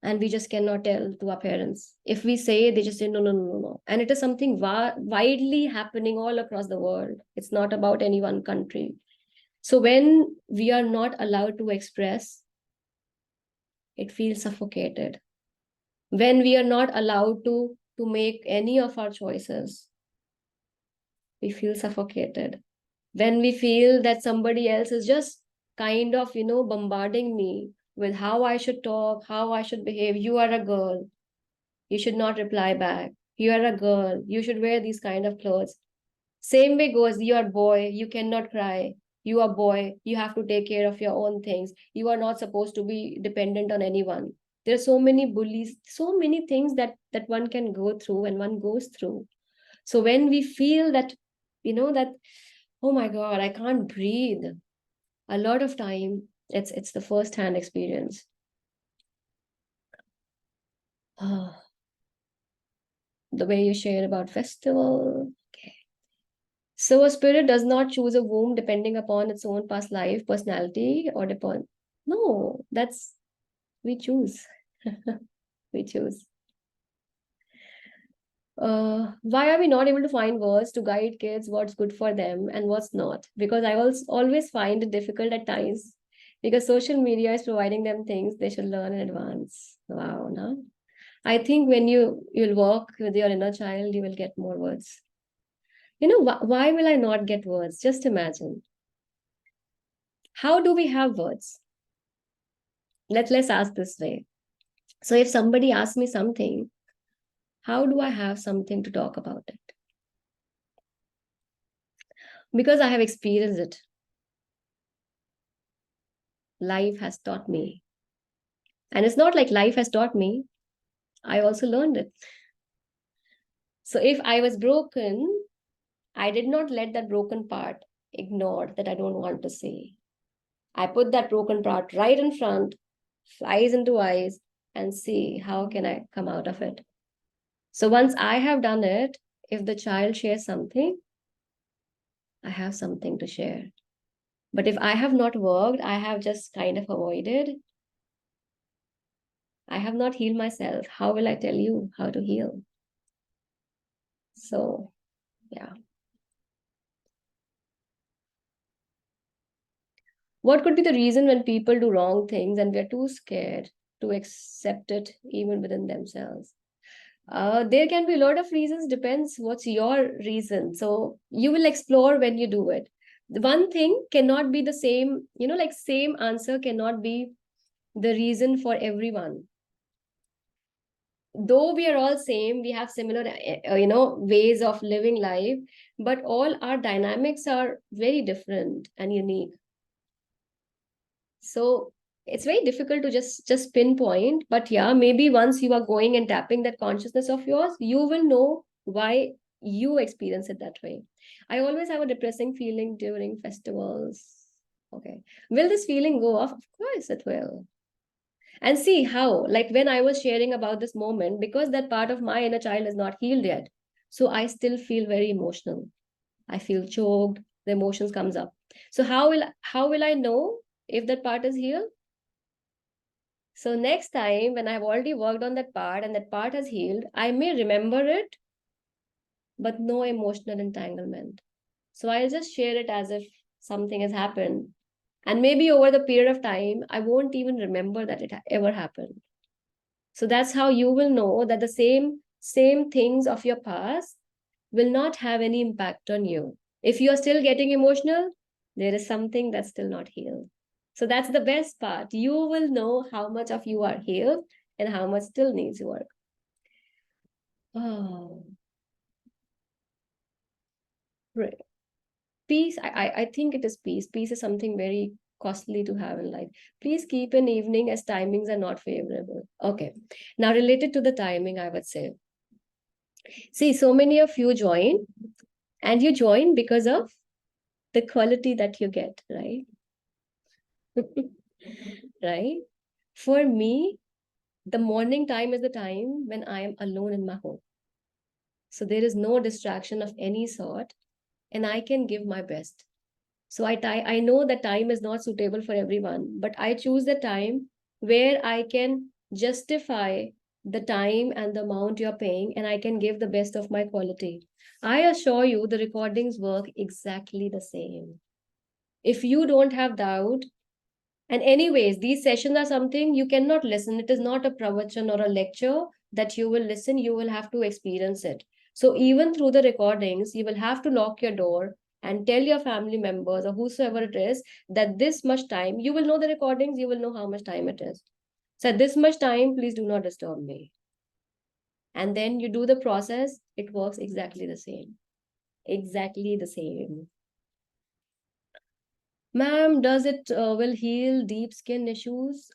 and we just cannot tell to our parents. If we say, they just say, no, no, no, no, no. And it is something widely happening all across the world. It's not about any one country. So when we are not allowed to express, it feels suffocated. When we are not allowed to make any of our choices, we feel suffocated. When we feel that somebody else is just kind of, bombarding me with how I should talk, how I should behave. You are a girl. You should not reply back. You are a girl. You should wear these kind of clothes. Same way goes, you are boy. You cannot cry. You are boy. You have to take care of your own things. You are not supposed to be dependent on anyone. There are so many bullies, so many things that one can go through and one goes through. So when we feel that, that, oh my God, I can't breathe. A lot of time, it's the first hand experience. The way you shared about festival. Okay. So a spirit does not choose a womb depending upon its own past life, personality, or upon. No, that's we choose. We choose. Why are we not able to find words to guide kids what's good for them and what's not? Because I always find it difficult at times because social media is providing them things they should learn in advance. Wow, no? I think when you'll work with your inner child, you will get more words. You know, why will I not get words? Just imagine. How do we have words? Let's ask this way. So if somebody asks me something, how do I have something to talk about it? Because I have experienced it. Life has taught me. And it's not like life has taught me, I also learned it. So if I was broken, I did not let that broken part ignored that I don't want to say. I put that broken part right in front, eyes into eyes, and see how can I come out of it. So once I have done it, if the child shares something, I have something to share. But if I have not worked, I have just kind of avoided, I have not healed myself. How will I tell you how to heal? So, yeah. What could be the reason when people do wrong things and we're too scared to accept it even within themselves? There can be a lot of reasons, depends what's your reason. So you will explore when you do it. The one thing cannot be the same, like same answer cannot be the reason for everyone. Though we are all same, we have similar, ways of living life, but all our dynamics are very different and unique. So it's very difficult to just pinpoint, but yeah, maybe once you are going and tapping that consciousness of yours, you will know why you experience it that way. I always have a depressing feeling during festivals. Okay, will this feeling go off? Of course it will. And see how, like when I was sharing about this moment, because that part of my inner child is not healed yet, so I still feel very emotional. I feel choked, the emotions comes up. So how will I know if that part is healed? So next time when I've already worked on that part and that part has healed, I may remember it, but no emotional entanglement. So I'll just share it as if something has happened. And maybe over the period of time, I won't even remember that it ever happened. So that's how you will know that the same things of your past will not have any impact on you. If you are still getting emotional, there is something that's still not healed. So that's the best part. You will know how much of you are healed and how much still needs work. Oh, right. Peace. I think it is peace. Peace is something very costly to have in life. Please keep an evening as timings are not favorable. Okay. Now related to the timing, I would say, see, so many of you join and you join because of the quality that you get, right? Right? For me, the morning time is the time when I am alone in my home. So there is no distraction of any sort, and I can give my best. So I know that time is not suitable for everyone, but I choose the time where I can justify the time and the amount you're paying, and I can give the best of my quality. I assure you, the recordings work exactly the same. If you don't have doubt, and anyways, these sessions are something you cannot listen. It is not a pravachan or a lecture that you will listen. You will have to experience it. So even through the recordings, you will have to lock your door and tell your family members or whosoever it is that this much time, you will know the recordings, you will know how much time it is. So at this much time, please do not disturb me. And then you do the process, it works exactly the same. Exactly the same. Ma'am, does it will heal deep skin issues?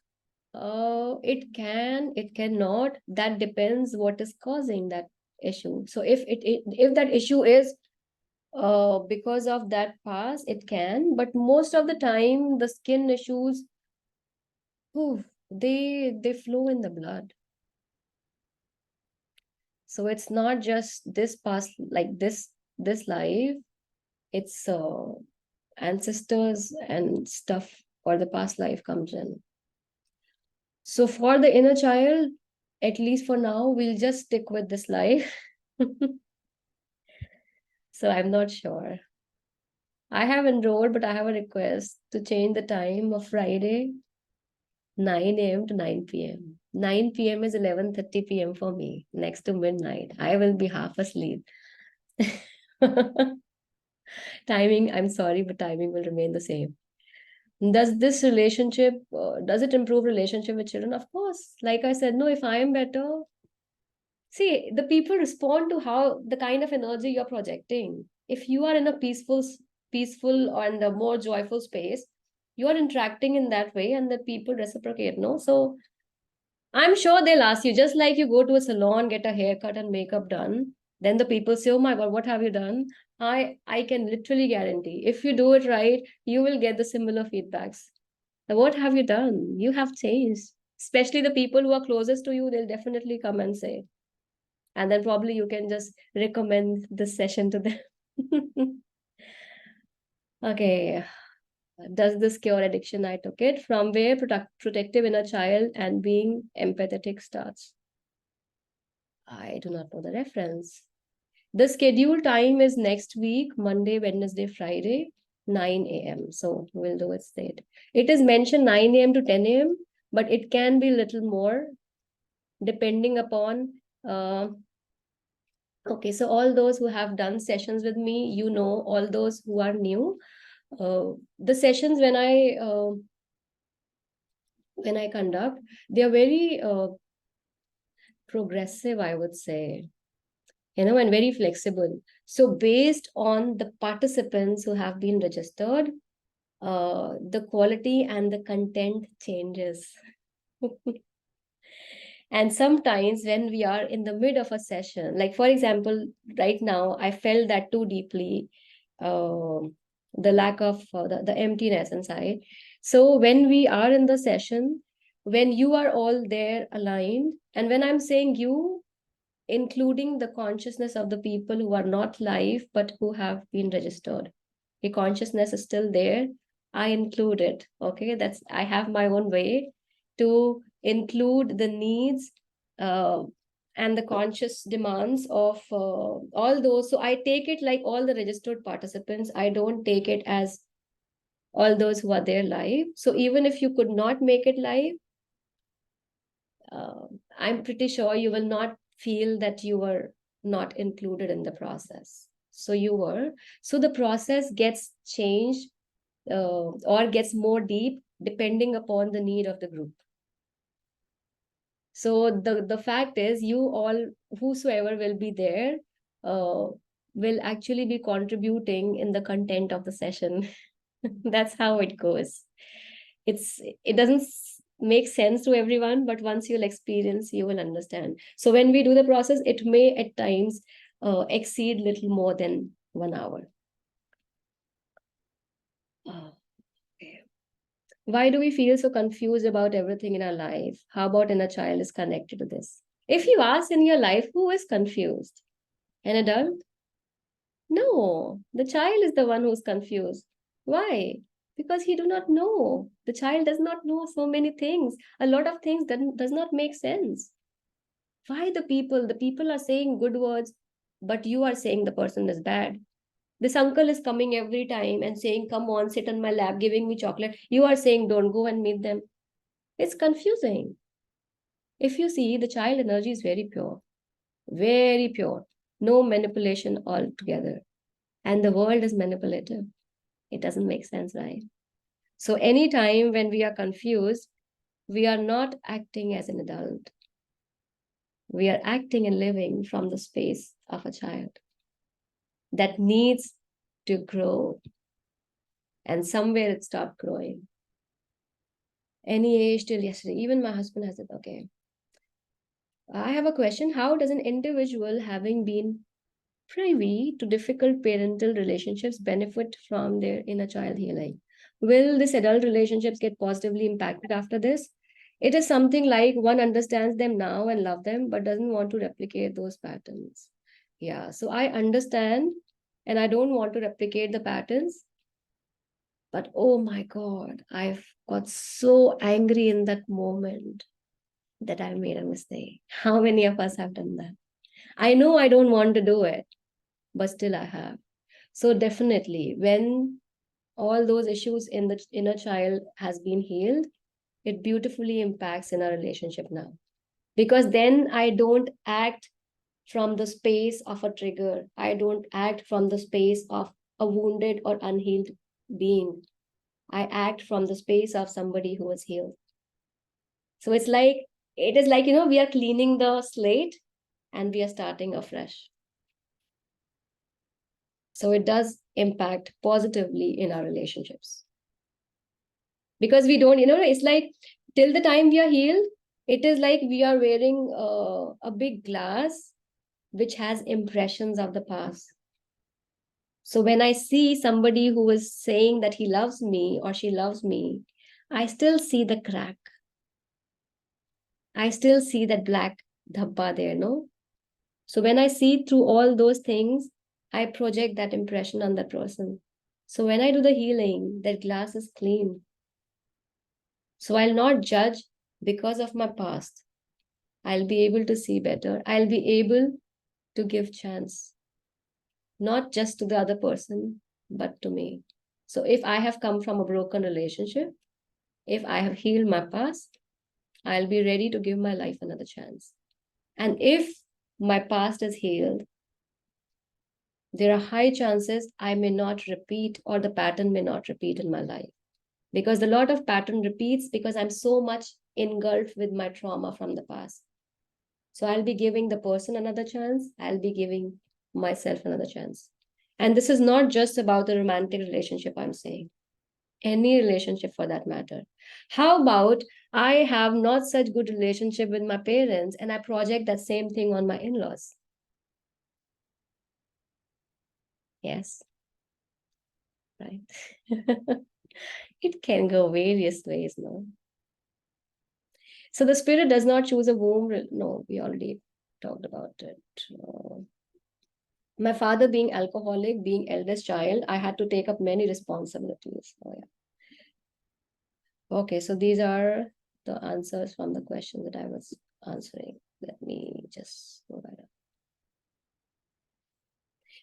It can, it cannot. That depends what is causing that issue. So if that issue is because of that past, it can. But most of the time, the skin issues, oof, they flow in the blood. So it's not just this past, like this life. It's ancestors and stuff, or the past life comes in. So for the inner child, at least for now, we'll just stick with this life. So I'm not sure. I have enrolled, but I have a request to change the time of Friday 9 a.m. to 9 p.m. 9 p.m. is 11:30 p.m. for me, next to midnight. I will be half asleep. Timing, I'm sorry, but timing will remain the same. Does this relationship, does it improve relationship with children? Of course. Like I said, no, if I am better, see, the people respond to how the kind of energy you're projecting. If you are in a peaceful and a more joyful space, you are interacting in that way, and the people reciprocate. No, so I'm sure they'll ask you, just like you go to a salon, get a haircut and makeup done. Then the people say, "Oh my God, what have you done?" I can literally guarantee, if you do it right, you will get the similar feedbacks. What have you done? You have changed. Especially the people who are closest to you, they'll definitely come and say. And then probably you can just recommend this session to them. Okay. Does this cure addiction? I took it. From where protective inner child and being empathetic starts. I do not know the reference. The scheduled time is next week, Monday, Wednesday, Friday, 9 a.m. So we'll do it straight. It is mentioned 9 a.m. to 10 a.m., but it can be a little more depending upon. Okay, so all those who have done sessions with me, you know, all those who are new, the sessions when I conduct, they are very progressive, I would say, and very flexible. So based on the participants who have been registered, the quality and the content changes. And sometimes when we are in the mid of a session, like for example, right now, I felt that too deeply, uh, the lack of the emptiness inside. So when we are in the session, when you are all there aligned, and when I'm saying you, including the consciousness of the people who are not live but who have been registered. The consciousness is still there. I include it. Okay, I have my own way to include the needs uh, and the conscious demands of all those. So I take it like all the registered participants. I don't take it as all those who are there live. So even if you could not make it live, I'm pretty sure you will not feel that you were not included in the process. So you were. So the process gets changed or gets more deep depending upon the need of the group. So the fact is, you all, whosoever will be there, uh, will actually be contributing in the content of the session. That's how it goes. It doesn't make sense to everyone, but once you'll experience, you will understand. So when we do the process, it may at times exceed little more than 1 hour. Okay. Why do we feel so confused about everything in our life? How about inner child is connected to this? If you ask in your life, who is confused? An adult? No, the child is the one who's confused. Why? Because he do not know. The child does not know so many things. A lot of things does not make sense. Why the people are saying good words, but you are saying the person is bad. This uncle is coming every time and saying, "Come on, sit on my lap, giving me chocolate." You are saying, "Don't go and meet them." It's confusing. If you see, the child energy is very pure, very pure. No manipulation altogether. And the world is manipulative. It doesn't make sense, right? So anytime when we are confused, we are not acting as an adult. We are acting and living from the space of a child that needs to grow. And somewhere it stopped growing. Any age till yesterday. Even my husband has it. Okay. I have a question. How does an individual having been privy to difficult parental relationships benefit from their inner child healing? Will this adult relationships get positively impacted after this? It is something like one understands them now and love them, but doesn't want to replicate those patterns. Yeah, so I understand and I don't want to replicate the patterns, but oh my God, I've got so angry in that moment that I made a mistake. How many of us have done that? I know I don't want to do it, but still I have. So definitely, when all those issues in the inner child has been healed, it beautifully impacts in our relationship now. Because then I don't act from the space of a trigger. I don't act from the space of a wounded or unhealed being. I act from the space of somebody who is healed. So it is like, we are cleaning the slate and we are starting afresh. So it does impact positively in our relationships. Because we don't, it's like till the time we are healed, it is like we are wearing a big glass which has impressions of the past. So when I see somebody who is saying that he loves me or she loves me, I still see the crack. I still see that black dhabba there, no? So when I see through all those things, I project that impression on that person. So when I do the healing, that glass is clean. So I'll not judge because of my past. I'll be able to see better. I'll be able to give chance, not just to the other person, but to me. So if I have come from a broken relationship, if I have healed my past, I'll be ready to give my life another chance. And if my past is healed, there are high chances I may not repeat or the pattern may not repeat in my life. Because a lot of pattern repeats because I'm so much engulfed with my trauma from the past. So I'll be giving the person another chance. I'll be giving myself another chance. And this is not just about the romantic relationship, I'm saying. Any relationship for that matter. How about I have not such good relationship with my parents and I project that same thing on my in-laws? Yes, right. It can go various ways, no? So the spirit does not choose a womb. No, we already talked about it. My father being alcoholic, being eldest child, I had to take up many responsibilities. Oh, yeah. Okay, so these are the answers from the question that I was answering. Let me just go back up.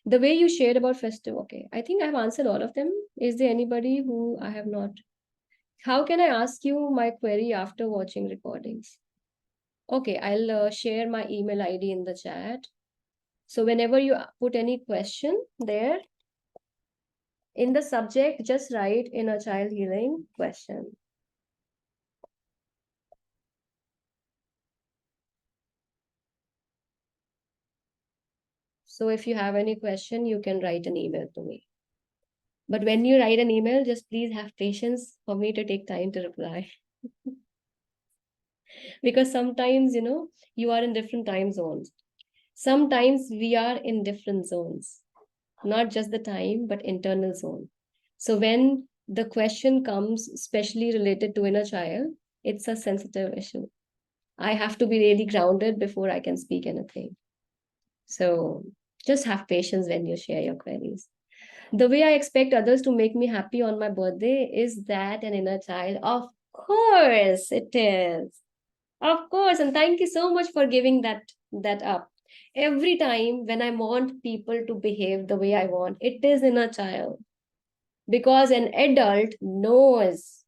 The way you shared about festive, okay, I think I've answered all of them. Is there anybody who I have not? How can I ask you my query after watching recordings? Okay, I'll share my email ID in the chat. So whenever you put any question there, in the subject, just write inner child healing question. So if you have any question, you can write an email to me. But when you write an email, just please have patience for me to take time to reply. Because sometimes, you are in different time zones. Sometimes we are in different zones, not just the time, but internal zone. So when the question comes, especially related to inner child, it's a sensitive issue. I have to be really grounded before I can speak anything. So just have patience when you share your queries. The way I expect others to make me happy on my birthday is that an inner child? Of course it is. Of course. And thank you so much for giving that up. Every time when I want people to behave the way I want, it is inner child. Because an adult knows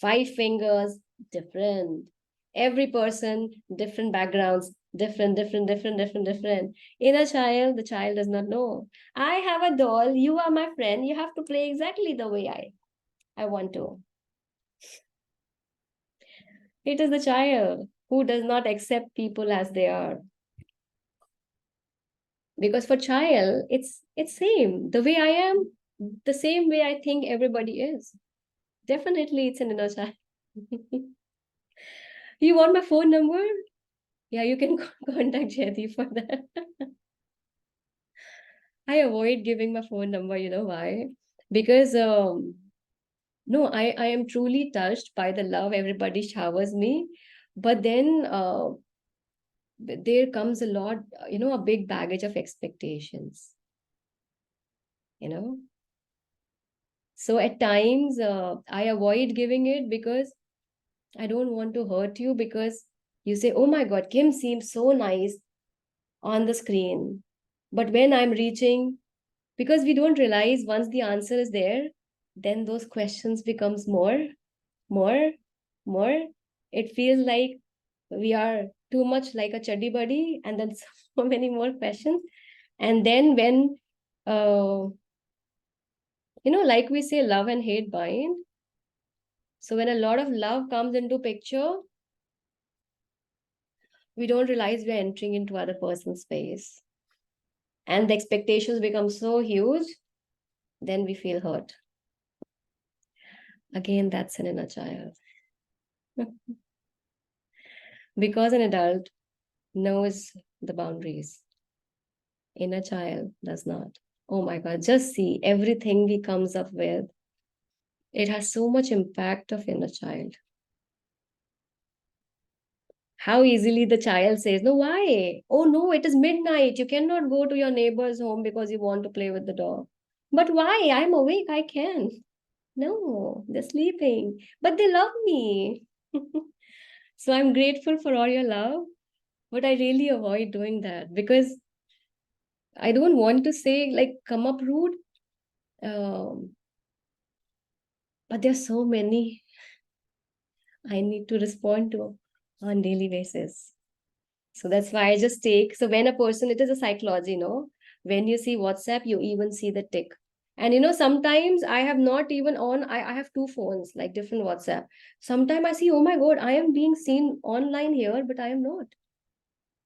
5 fingers different, every person different backgrounds, different. In a child, the child does not know. I have a doll, you are my friend, you have to play exactly the way I want to. It is the child who does not accept people as they are. Because for child, it's same the way I am, the same way I think everybody is. Definitely it's an inner child. You want my phone number? Yeah, you can contact Jyoti for that. I avoid giving my phone number. You know why? Because no, I am truly touched by the love everybody showers me. But then there comes a lot, a big baggage of expectations, you know. So at times I avoid giving it because I don't want to hurt you because you say, oh my God, Kim seems so nice. on the screen. But when I'm reaching, because we don't realize once the answer is there, then those questions becomes more, more. It feels like we are too much like a chuddy buddy, and then so many more questions. And then when, like we say, love and hate bind. So when a lot of love comes into picture, we don't realize we're entering into other person's space. And the expectations become so huge, then we feel hurt. Again, that's an inner child. Because an adult knows the boundaries, inner child does not. Oh my God, just see everything he comes up with. It has so much impact of inner child. How easily the child says, no, why? Oh no, it is midnight. You cannot go to your neighbor's home because you want to play with the dog. But why? I'm awake. I can. No, they're sleeping. But they love me. So I'm grateful for all your love. But I really avoid doing that because I don't want to say, like, come up rude. Um, but there's so many I need to respond to on daily basis. So that's why I just take. So when a person, it is a psychology, when you see WhatsApp, you even see the tick. And sometimes I have not even on, I have two phones, like different WhatsApp. Sometimes I see, oh my God, I am being seen online here, but I am not.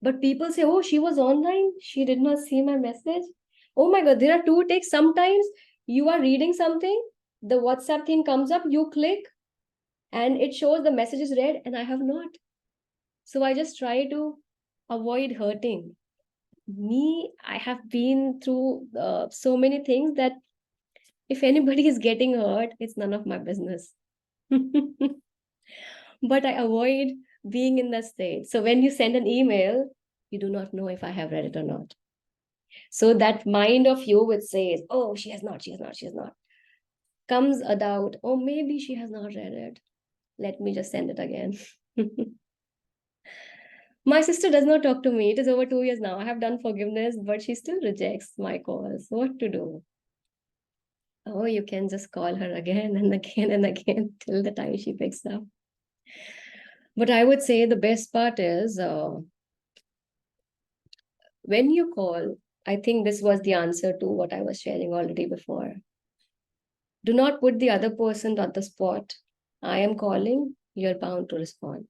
But people say, oh, she was online. She did not see my message. Oh my God, there are two ticks. Sometimes you are reading something, the WhatsApp thing comes up, you click, and it shows the message is read, and I have not. So I just try to avoid hurting. Me, I have been through so many things that if anybody is getting hurt, it's none of my business. But I avoid being in that state. So when you send an email, you do not know if I have read it or not. So that mind of you which says, oh, she has not, she has not, she has not, comes a doubt, oh, maybe she has not read it. Let me just send it again. My sister does not talk to me. It is over 2 years now. I have done forgiveness, but she still rejects my calls. What to do? Oh, you can just call her again and again and again till the time she picks up. But I would say the best part is when you call, I think this was the answer to what I was sharing already before. Do not put the other person on the spot. I am calling, you're bound to respond.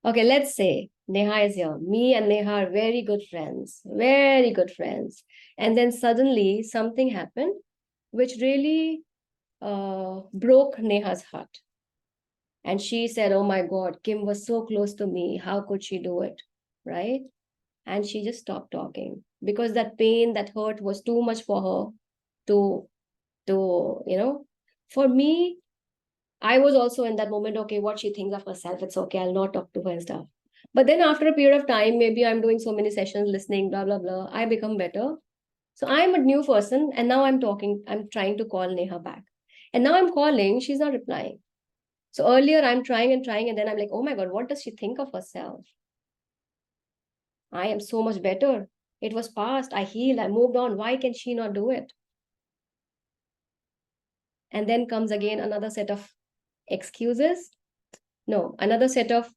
Okay, let's say Neha is here. Me and Neha are very good friends, very good friends. And then suddenly something happened which really broke Neha's heart. And she said, oh my God, Kim was so close to me. How could she do it? Right? And she just stopped talking because that pain, that hurt was too much for her to, for me, I was also in that moment, okay, what she thinks of herself, it's okay, I'll not talk to her and stuff. But then after a period of time, maybe I'm doing so many sessions, listening, blah, blah, blah, I become better. So I'm a new person and now I'm trying to call Neha back. And now I'm calling, she's not replying. So earlier I'm trying and then I'm like, oh my God, what does she think of herself? I am so much better. It was past, I healed, I moved on. Why can she not do it? And then comes again another set of excuses. No, another set of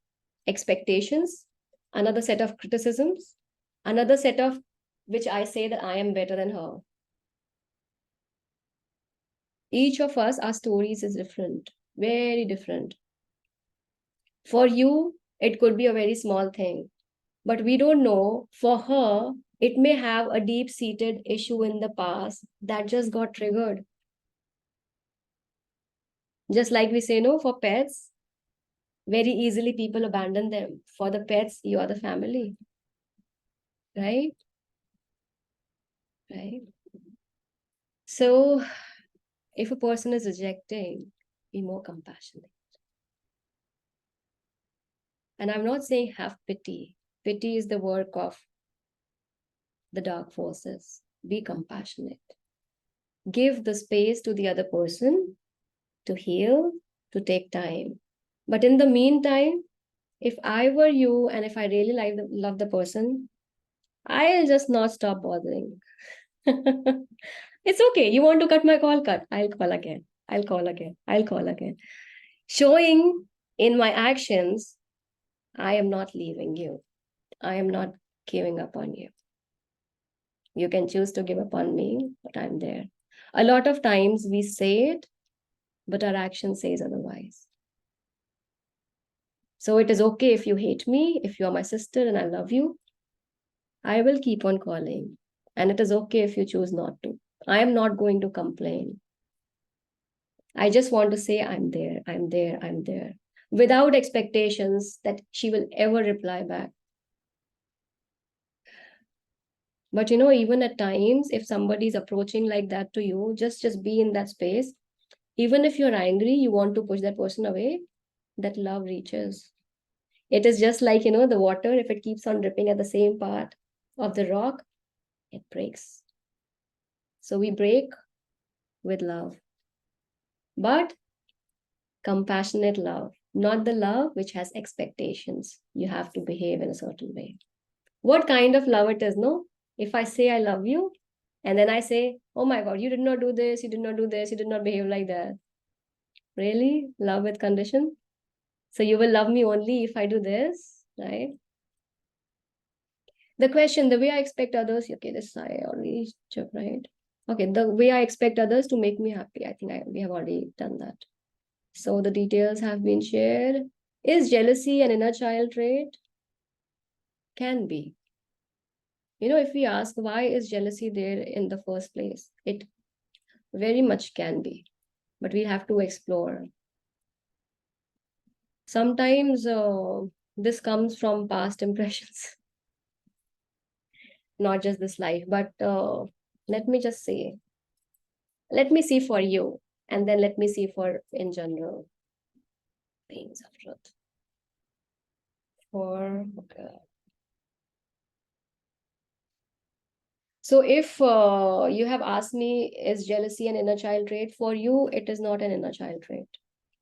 expectations, another set of criticisms, another set of which I say that I am better than her. Each of us, our stories is different, very different. For you, it could be a very small thing, but we don't know. For her, it may have a deep seated issue in the past that just got triggered. Just like we say, no, for pets, very easily people abandon them. For the pets, you are the family. Right? Right. So if a person is rejecting, be more compassionate. And I'm not saying have pity. Pity is the work of the dark forces. Be compassionate. Give the space to the other person to heal, to take time. But in the meantime, if I were you and if I really love the person, I'll just not stop bothering. It's okay. You want to cut my call? Cut. I'll call again. I'll call again. I'll call again. Showing in my actions, I am not leaving you. I am not giving up on you. You can choose to give up on me, but I'm there. A lot of times we say it, but our action says otherwise. So it is okay if you hate me, if you are my sister and I love you, I will keep on calling. And it is okay if you choose not to. I am not going to complain. I just want to say, I'm there, I'm there, I'm there, without expectations that she will ever reply back. But even at times, if somebody is approaching like that to you, just be in that space. Even if you're angry, you want to push that person away, that love reaches. It is just like, the water, if it keeps on dripping at the same part of the rock, it breaks. So we break with love, but compassionate love, not the love which has expectations. You have to behave in a certain way. What kind of love it is, no? If I say I love you, and then I say, oh my God, you did not do this, you did not do this, you did not behave like that. Really? Love with condition? So you will love me only if I do this, right? The question, the way I expect others, okay, this I already took, right? Okay, the way I expect others to make me happy, I think we have already done that. So the details have been shared. Is jealousy an inner child trait? Can be. If we ask why is jealousy there in the first place, it very much can be, but we have to explore. Sometimes this comes from past impressions, not just this life, but let me just say, let me see for you, and then let me see for in general pains of truth. For okay. So if you have asked me, is jealousy an inner child trait? For you, it is not an inner child trait.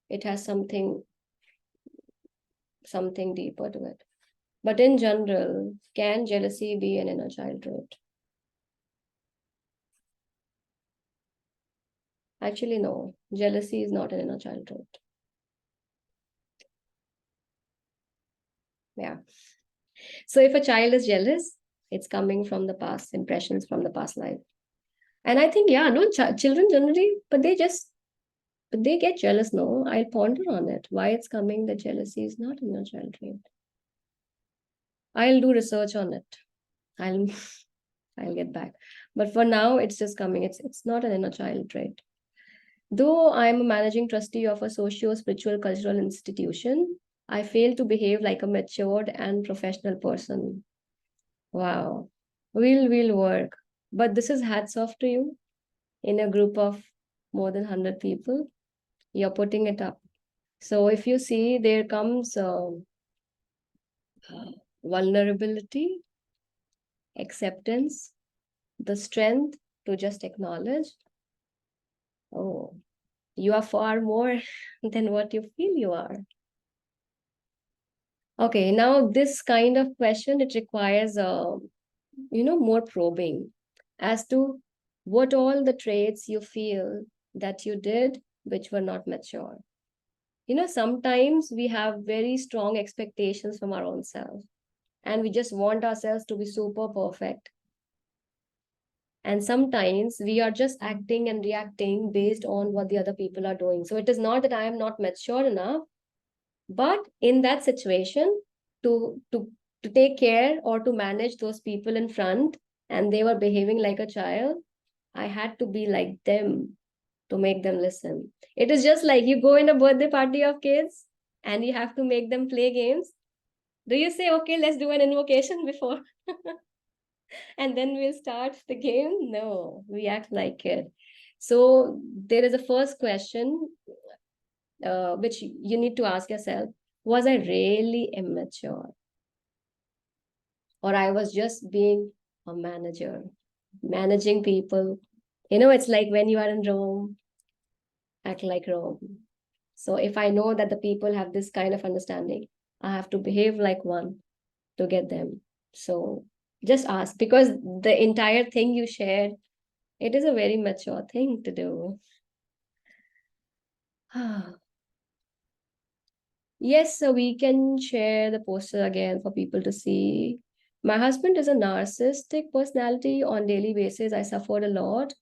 It has something deeper to it. But in general, can jealousy be an inner child trait? Actually, no. Jealousy is not an inner child trait. Yeah. So if a child is jealous, it's coming from the past, impressions from the past life. And I think, yeah, no, children generally, but they get jealous, no? I'll ponder on it. Why it's coming that jealousy is not in your child trait. I'll do research on it. I'll I'll get back. But for now, it's just coming. It's not an inner child trait. Though I'm a managing trustee of a socio-spiritual cultural institution, I fail to behave like a matured and professional person. Wow. We'll work. But this is hats off to you in a group of more than 100 people. You're putting it up. So if you see, there comes vulnerability, acceptance, the strength to just acknowledge, oh, you are far more than what you feel you are. Okay, now this kind of question, it requires more probing as to what all the traits you feel that you did which were not mature. Sometimes we have very strong expectations from our own self, and we just want ourselves to be super perfect. And sometimes we are just acting and reacting based on what the other people are doing. So it is not that I am not mature enough, but in that situation, to take care or to manage those people in front, and they were behaving like a child, I had to be like them to make them listen. It is just like you go in a birthday party of kids and you have to make them play games. Do you say, okay, let's do an invocation before and then we'll start the game? No, we act like it. So there is a first question which you need to ask yourself, was I really immature? Or I was just being a manager, managing people. It's like when you are in Rome, act like Rome. So if I know that the people have this kind of understanding, I have to behave like one to get them. So Just ask, because the entire thing you shared, it is a very mature thing to do. Yes, so we can share the poster again for people to see. My husband is a narcissistic personality on daily basis. I suffered a lot.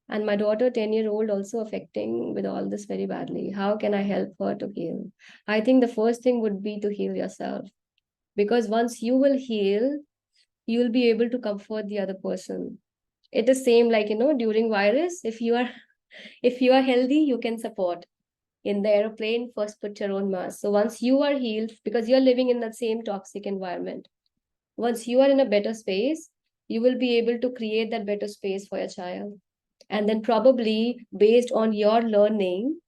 And my daughter, 10-year-old, also affecting with all this very badly. How can I help her to heal? I think the first thing would be to heal yourself. Because once you will heal, you will be able to comfort the other person. It is same like, during virus, if you are healthy, you can support. In the aeroplane, first put your own mask. So once you are healed, because you're living in that same toxic environment, once you are in a better space, you will be able to create that better space for your child. And then probably based on your learning,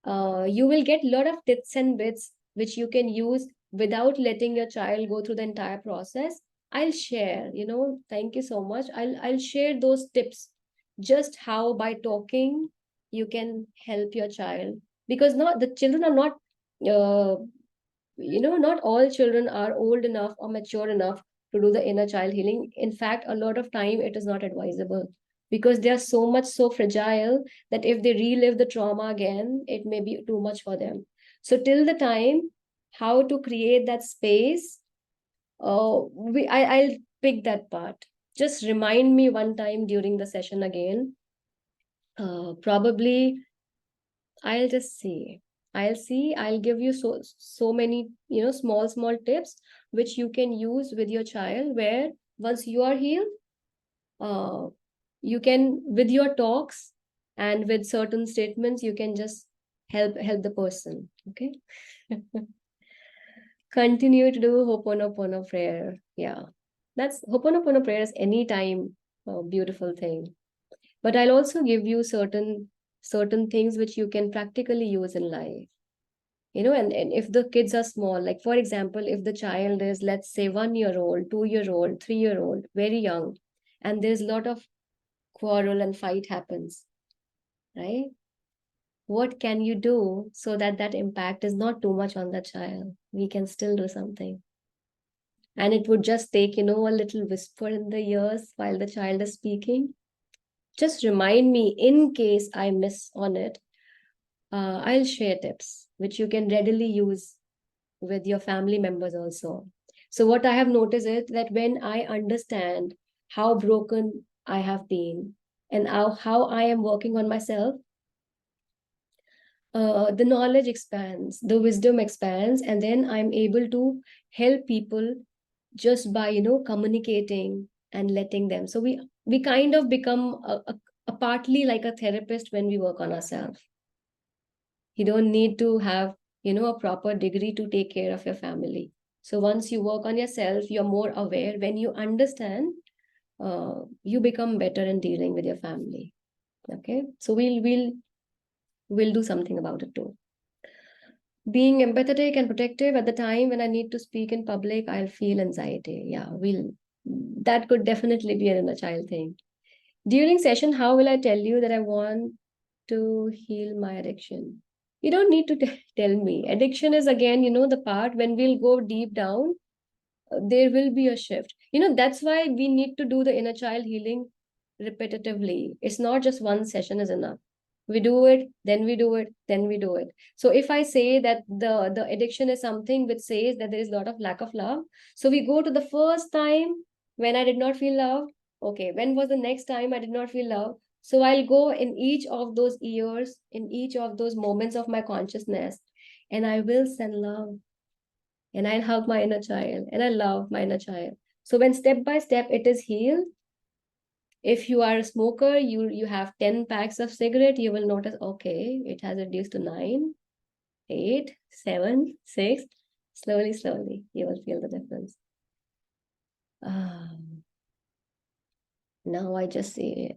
you will get a lot of tips and bits which you can use without letting your child go through the entire process. I'll share, thank you so much. I'll share those tips, just how by talking you can help your child, because not the children are not uh, not all children are old enough or mature enough to do the inner child healing. In fact, a lot of time it is not advisable, because they are so much so fragile that if they relive the trauma again, it may be too much for them. So till the time, how to create that space, I'll pick that part. Just remind me one time during the session again. Probably I'll just see. I'll give you so many, small tips which you can use with your child, where once you are healed, uh you can, with your talks and with certain statements, you can just help the person. Okay. Continue to do Ho'oponopono prayer. Yeah. That's Ho'oponopono prayer is anytime a beautiful thing. But I'll also give you certain things which you can practically use in life. And if the kids are small, like for example, if the child is, let's say, 1 year old, 2 year old, 3 year old, very young, and there's a lot of quarrel and fight happens, right? What can you do so that that impact is not too much on the child? We can still do something. And it would just take, a little whisper in the ears while the child is speaking. Just remind me in case I miss on it. I'll share tips which you can readily use with your family members also. So what I have noticed is that when I understand how broken I have been and how I am working on myself, the knowledge expands, the wisdom expands, and then I'm able to help people just by, communicating and letting them. So we kind of become a partly like a therapist when we work on ourselves. You don't need to have, a proper degree to take care of your family. So once you work on yourself, you're more aware. When you understand, you become better in dealing with your family. Okay. So we'll do something about it too. Being empathetic and protective at the time when I need to speak in public, I'll feel anxiety. Yeah, that could definitely be an inner child thing. During session, how will I tell you that I want to heal my addiction? You don't need to tell me. Addiction is again, the part when we'll go deep down, there will be a shift. That's why we need to do the inner child healing repetitively. It's not just one session is enough. We do it, then we do it, then we do it. So if I say that the addiction is something which says that there is a lot of lack of love, so we go to the first time when I did not feel love. Okay, when was the next time I did not feel love? So I'll go in each of those years, in each of those moments of my consciousness, and I will send love, and I'll hug my inner child, and I love my inner child. So when step by step it is healed, if you are a smoker, you have 10 packs of cigarette, you will notice, okay, it has reduced to 9, 8, 7, 6. Slowly, you will feel the difference. Now I just say,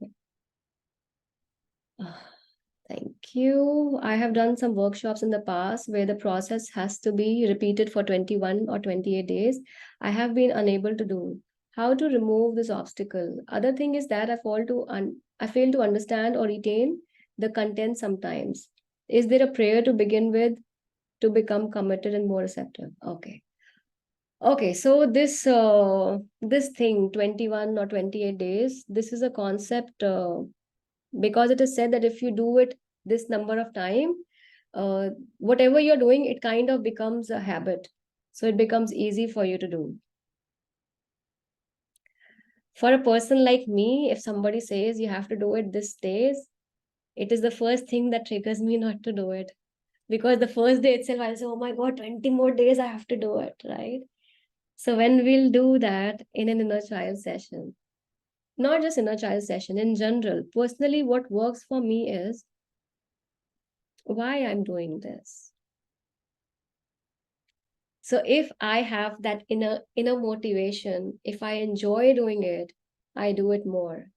thank you. I have done some workshops in the past where the process has to be repeated for 21 or 28 days. I have been unable to do. How to remove this obstacle? Other thing is that I fail to understand or retain the content sometimes. Is there a prayer to begin with to become committed and more receptive? Okay. Okay, so this thing, 21 or 28 days, this is a concept because it is said that if you do it this number of time, whatever you're doing, it kind of becomes a habit. So it becomes easy for you to do. For a person like me, if somebody says you have to do it this days, it is the first thing that triggers me not to do it. Because the first day itself, I'll say, oh my God, 20 more days I have to do it, right? So when we'll do that in an inner child session, not just inner child session, in general, personally, what works for me is why I'm doing this. So if I have that inner motivation, if I enjoy doing it, I do it more.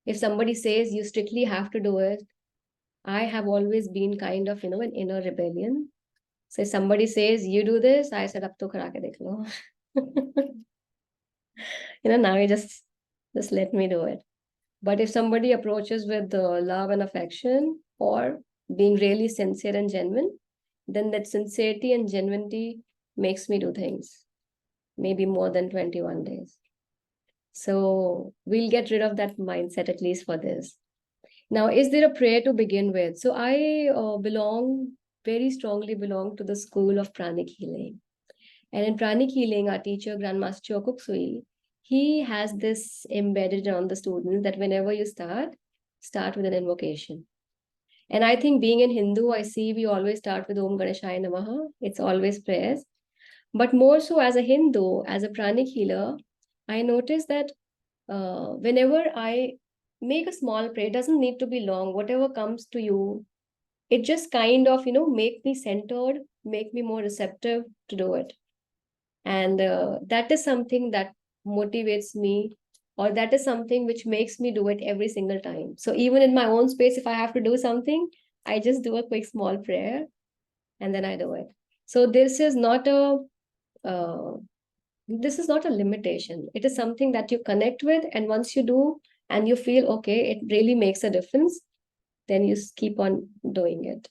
If somebody says you strictly have to do it, I have always been kind of, an inner rebellion. So if somebody says you do this, I said, ab to kara ke dekh lo. Now you just let me do it. But if somebody approaches with love and affection or being really sincere and genuine, then that sincerity and genuinity makes me do things, maybe more than 21 days. So we'll get rid of that mindset at least for this. Now, is there a prayer to begin with? So I very strongly belong to the school of pranic healing. And in pranic healing, our teacher, Grandmaster Chokuksui, he has this embedded on the students that whenever you start with an invocation. And I think being in Hindu, I see we always start with Om Ganeshaya Namaha. It's always prayers. But more so as a Hindu, as a pranic healer, I notice that whenever I make a small prayer, it doesn't need to be long. Whatever comes to you, it just kind of, make me centered, make me more receptive to do it. And that is something that motivates me, or that is something which makes me do it every single time. So even in my own space, if I have to do something, I just do a quick small prayer and then I do it. So uh, this is not a limitation. It is something that you connect with, and once you do and you feel okay, it really makes a difference, then you keep on doing it.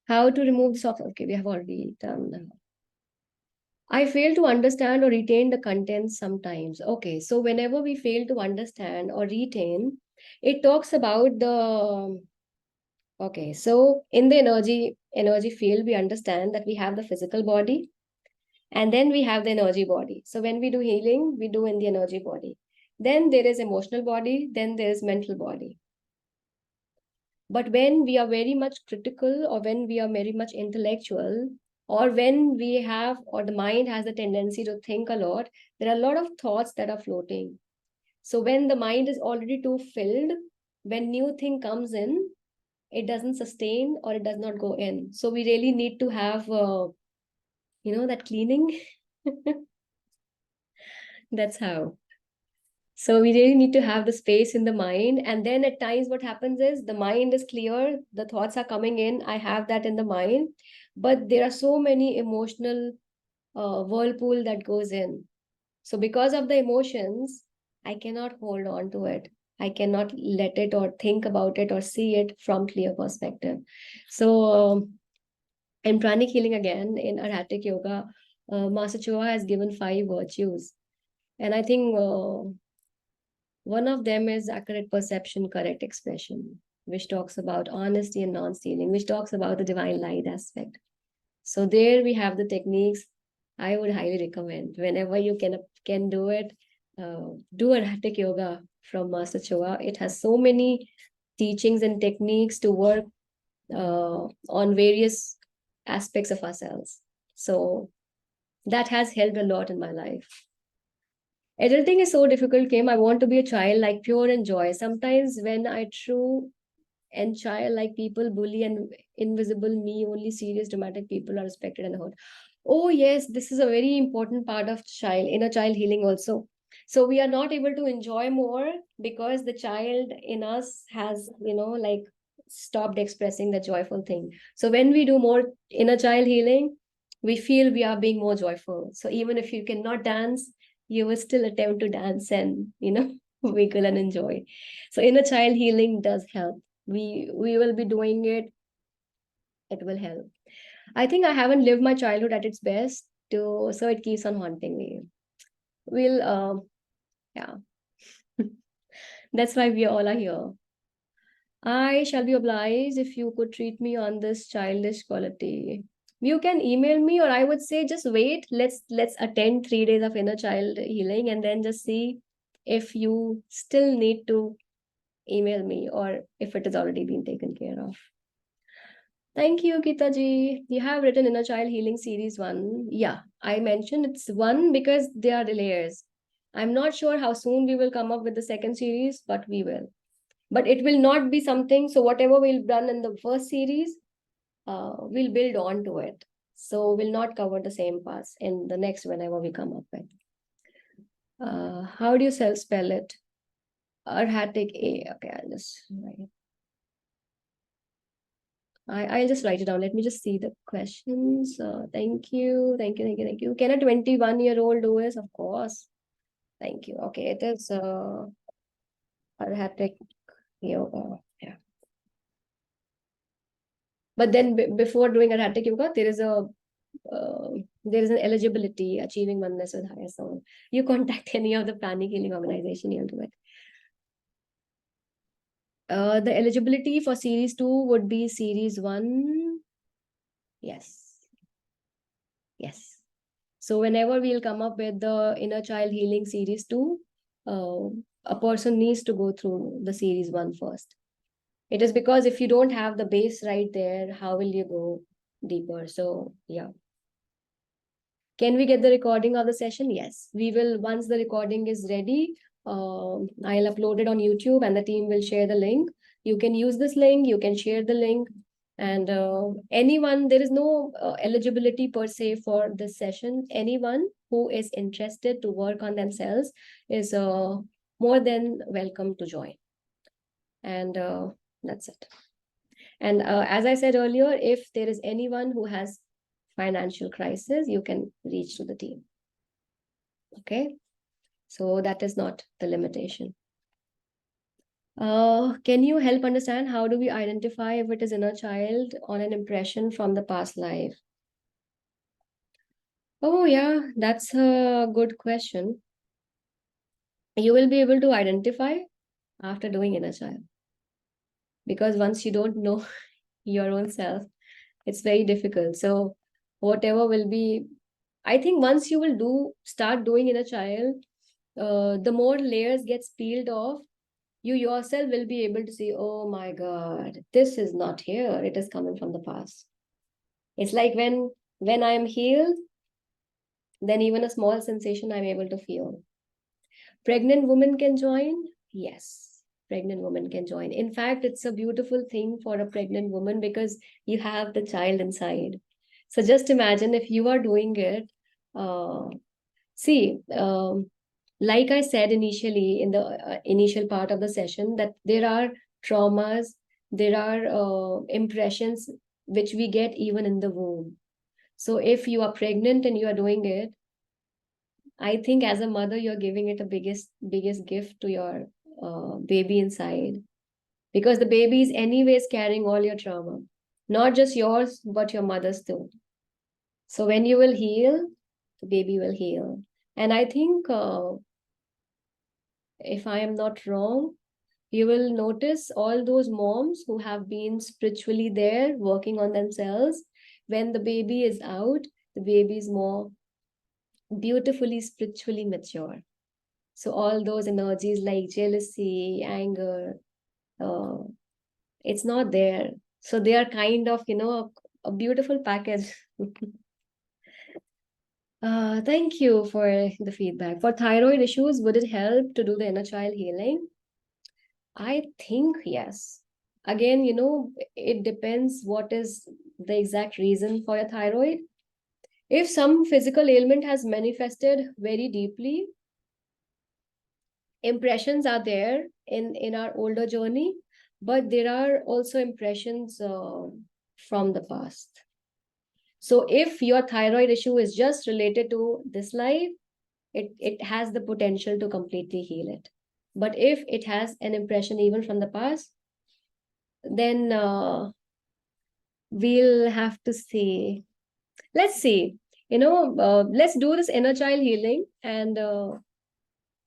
How to remove the software? Okay, we have already done that. I fail to understand or retain the content sometimes. Okay, so whenever we fail to understand or retain, it talks about the. Okay, so in the energy field, we understand that we have the physical body and then we have the energy body. So when we do healing, we do in the energy body. Then there is emotional body, then there is mental body. But when we are very much critical, or when we are very much intellectual, or when we have, or the mind has a tendency to think a lot, there are a lot of thoughts that are floating. So when the mind is already too filled, when new thing comes in, it doesn't sustain or it does not go in. So we really need to have, that cleaning. That's how. So we really need to have the space in the mind. And then at times what happens is the mind is clear, the thoughts are coming in, I have that in the mind, but there are so many emotional whirlpool that goes in. So because of the emotions, I cannot hold on to it. I cannot let it or think about it or see it from clear perspective. So in pranic healing again, in erratic yoga, Master Choa has given 5 virtues. And I think one of them is accurate perception, correct expression, which talks about honesty and non-stealing, which talks about the divine light aspect. So there we have the techniques. I would highly recommend whenever you can do it. Do erratic yoga from Master Choa. It has so many teachings and techniques to work on various aspects of ourselves. So that has helped a lot in my life. Adulting is so difficult, Kim. I want to be a child, like pure and joy. Sometimes when I true and child like people bully and invisible me, only serious dramatic people are respected and heard. Oh yes, this is a very important part of inner child healing also. So we are not able to enjoy more because the child in us has, like stopped expressing the joyful thing. So when we do more inner child healing, we feel we are being more joyful. So even if you cannot dance, you will still attempt to dance and, wiggle and enjoy. So inner child healing does help. We will be doing it It will help. I think I haven't lived my childhood at its best, so it keeps on haunting me. We'll, yeah, that's why we all are here. I shall be obliged if you could treat me on this childish quality. You can email me, or I would say just wait. Let's attend 3 days of inner child healing, and then just see if you still need to email me or if it has already been taken care of. Thank you, Geeta ji. You have written Inner Child Healing Series 1. Yeah, I mentioned it's 1 because they are layers. I'm not sure how soon we will come up with the second series, but we will. But it will not be something, so whatever we've done in the first series, we'll build on to it. So we'll not cover the same parts in the next whenever we come up with. How do you self spell it? Arhatic A. Okay, I'll just write. I'll just write it down. Let me just see the questions. Thank you. Thank you. Thank you. Thank you. Can a 21-year-old do this? Of course. Thank you. Okay, it is Arhatic yoga. Yeah. But then before doing Arhatic yoga, there is an eligibility achieving oneness with higher soul. You contact any of the pranic healing organization, you'll do it. The eligibility for series 2 would be series 1. Yes. Yes. So whenever we'll come up with the inner child healing series 2, a person needs to go through the series 1 first. It is because if you don't have the base right there, how will you go deeper? So yeah. Can we get the recording of the session? Yes, we will. Once the recording is ready, I'll upload it on YouTube and the team will share the link. You can use this link, you can share the link, and anyone, there is no eligibility per se for this session. Anyone who is interested to work on themselves is more than welcome to join. And that's it. And as I said earlier, if there is anyone who has financial crisis, you can reach to the team. Okay, so that is not the limitation. Can you help understand how do we identify if it is inner child on an impression from the past life? Oh yeah, that's a good question. You will be able to identify after doing inner child, because once you don't know your own self, it's very difficult. So whatever will be, I think once you will start doing inner child, the more layers gets peeled off, you yourself will be able to see, oh my God, this is not here. It is coming from the past. It's like when I am healed, then even a small sensation I'm able to feel. Pregnant women can join? Yes, pregnant women can join. In fact, it's a beautiful thing for a pregnant woman because you have the child inside. So just imagine if you are doing it. See, like I said initially in the initial part of the session, that there are traumas, there are impressions which we get even in the womb. So if you are pregnant and you are doing it, I think as a mother, you're giving it a biggest gift to your baby inside, because the baby is anyways carrying all your trauma, not just yours, but your mother's too. So when you will heal, the baby will heal. And I think, if I am not wrong, you will notice all those moms who have been spiritually there working on themselves. When the baby is out, the baby is more beautifully spiritually mature. So all those energies like jealousy, anger, uh, it's not there. So they are kind of, a beautiful package. Thank you for the feedback. For thyroid issues, would it help to do the inner child healing? I think yes. Again, it depends what is the exact reason for your thyroid. If some physical ailment has manifested very deeply, impressions are there in our older journey, but there are also impressions from the past. So if your thyroid issue is just related to this life, it has the potential to completely heal it. But if it has an impression even from the past, then we'll have to see. Let's see. Let's do this inner child healing, and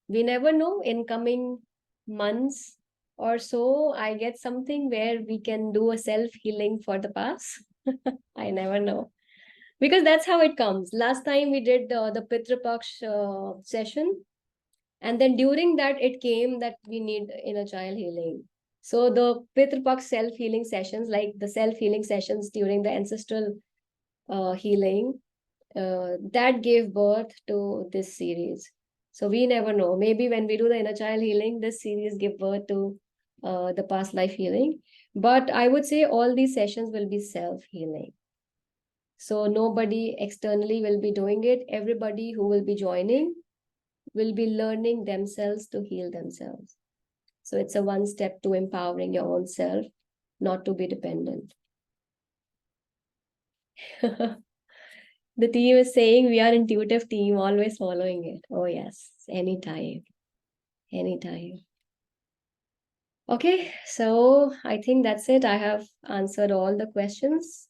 we never know, in coming months or so, I get something where we can do a self healing for the past. I never know, because that's how it comes. Last time we did the Pitra Paksh session, and then during that it came that we need inner child healing. So the Pitra Paksh self healing sessions, like the self healing sessions during the ancestral healing, that gave birth to this series. So we never know. Maybe when we do the inner child healing, this series give birth to the past life healing. But I would say all these sessions will be self healing. So nobody externally will be doing it. Everybody who will be joining will be learning themselves to heal themselves. So it's a one step to empowering your own self, not to be dependent. The team is saying we are intuitive team, always following it. Oh yes, anytime, anytime. Okay, so I think that's it. I have answered all the questions.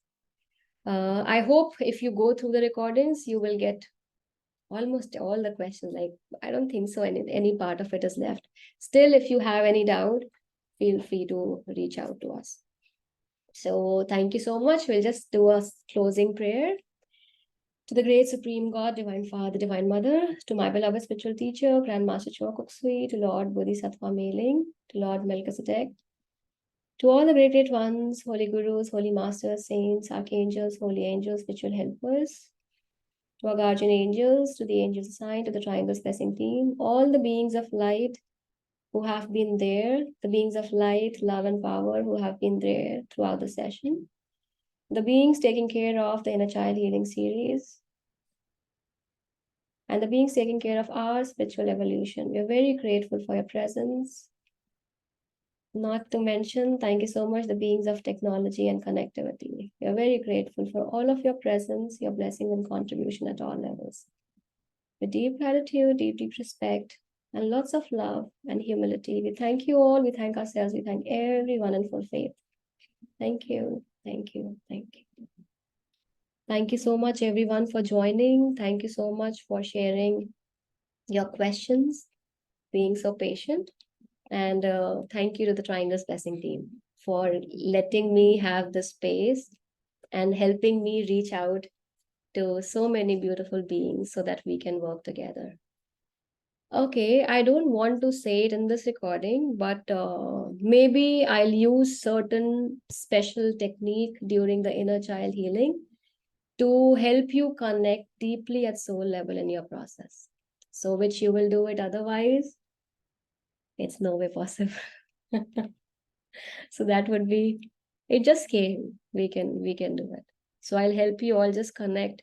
I hope if you go through the recordings, you will get almost all the questions. Like, I don't think so any part of it is left. Still, if you have any doubt, feel free to reach out to us. So thank you so much. We'll just do a closing prayer. To the great Supreme God, Divine Father, Divine Mother, to my beloved spiritual teacher, Grandmaster Chua Kuksui, to Lord Bodhisattva Mailing, to Lord Melchizedek, to all the great ones, holy gurus, holy masters, saints, archangels, holy angels, spiritual helpers, to our guardian angels, to the angels assigned to the Triangle Blessing team, all the beings of light who have been there, the beings of light, love, and power who have been there throughout the session, the beings taking care of the inner child healing series, and the beings taking care of our spiritual evolution. We are very grateful for your presence. Not to mention, thank you so much, the beings of technology and connectivity. We are very grateful for all of your presence, your blessings, and contribution at all levels. With deep gratitude, deep respect, and lots of love and humility, we thank you all, we thank ourselves, we thank everyone in full faith. Thank you, thank you, thank you. Thank you so much, everyone, for joining. Thank you so much for sharing your questions, being so patient. And thank you to the Triangles Blessing team for letting me have the space and helping me reach out to so many beautiful beings so that we can work together. Okay, I don't want to say it in this recording, but maybe I'll use certain special technique during the inner child healing to help you connect deeply at soul level in your process. So which you will do it otherwise, it's no way possible. So that would be, it just came. We can do it. So I'll help you all just connect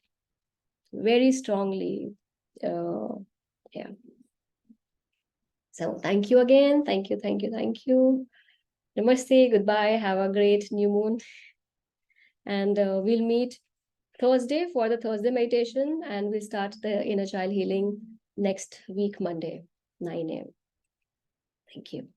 very strongly. Yeah. So thank you again. Thank you, thank you, thank you. Namaste, goodbye. Have a great new moon. And we'll meet Thursday for the Thursday meditation, and we'll start the inner child healing next week, Monday, 9 a.m. Thank you.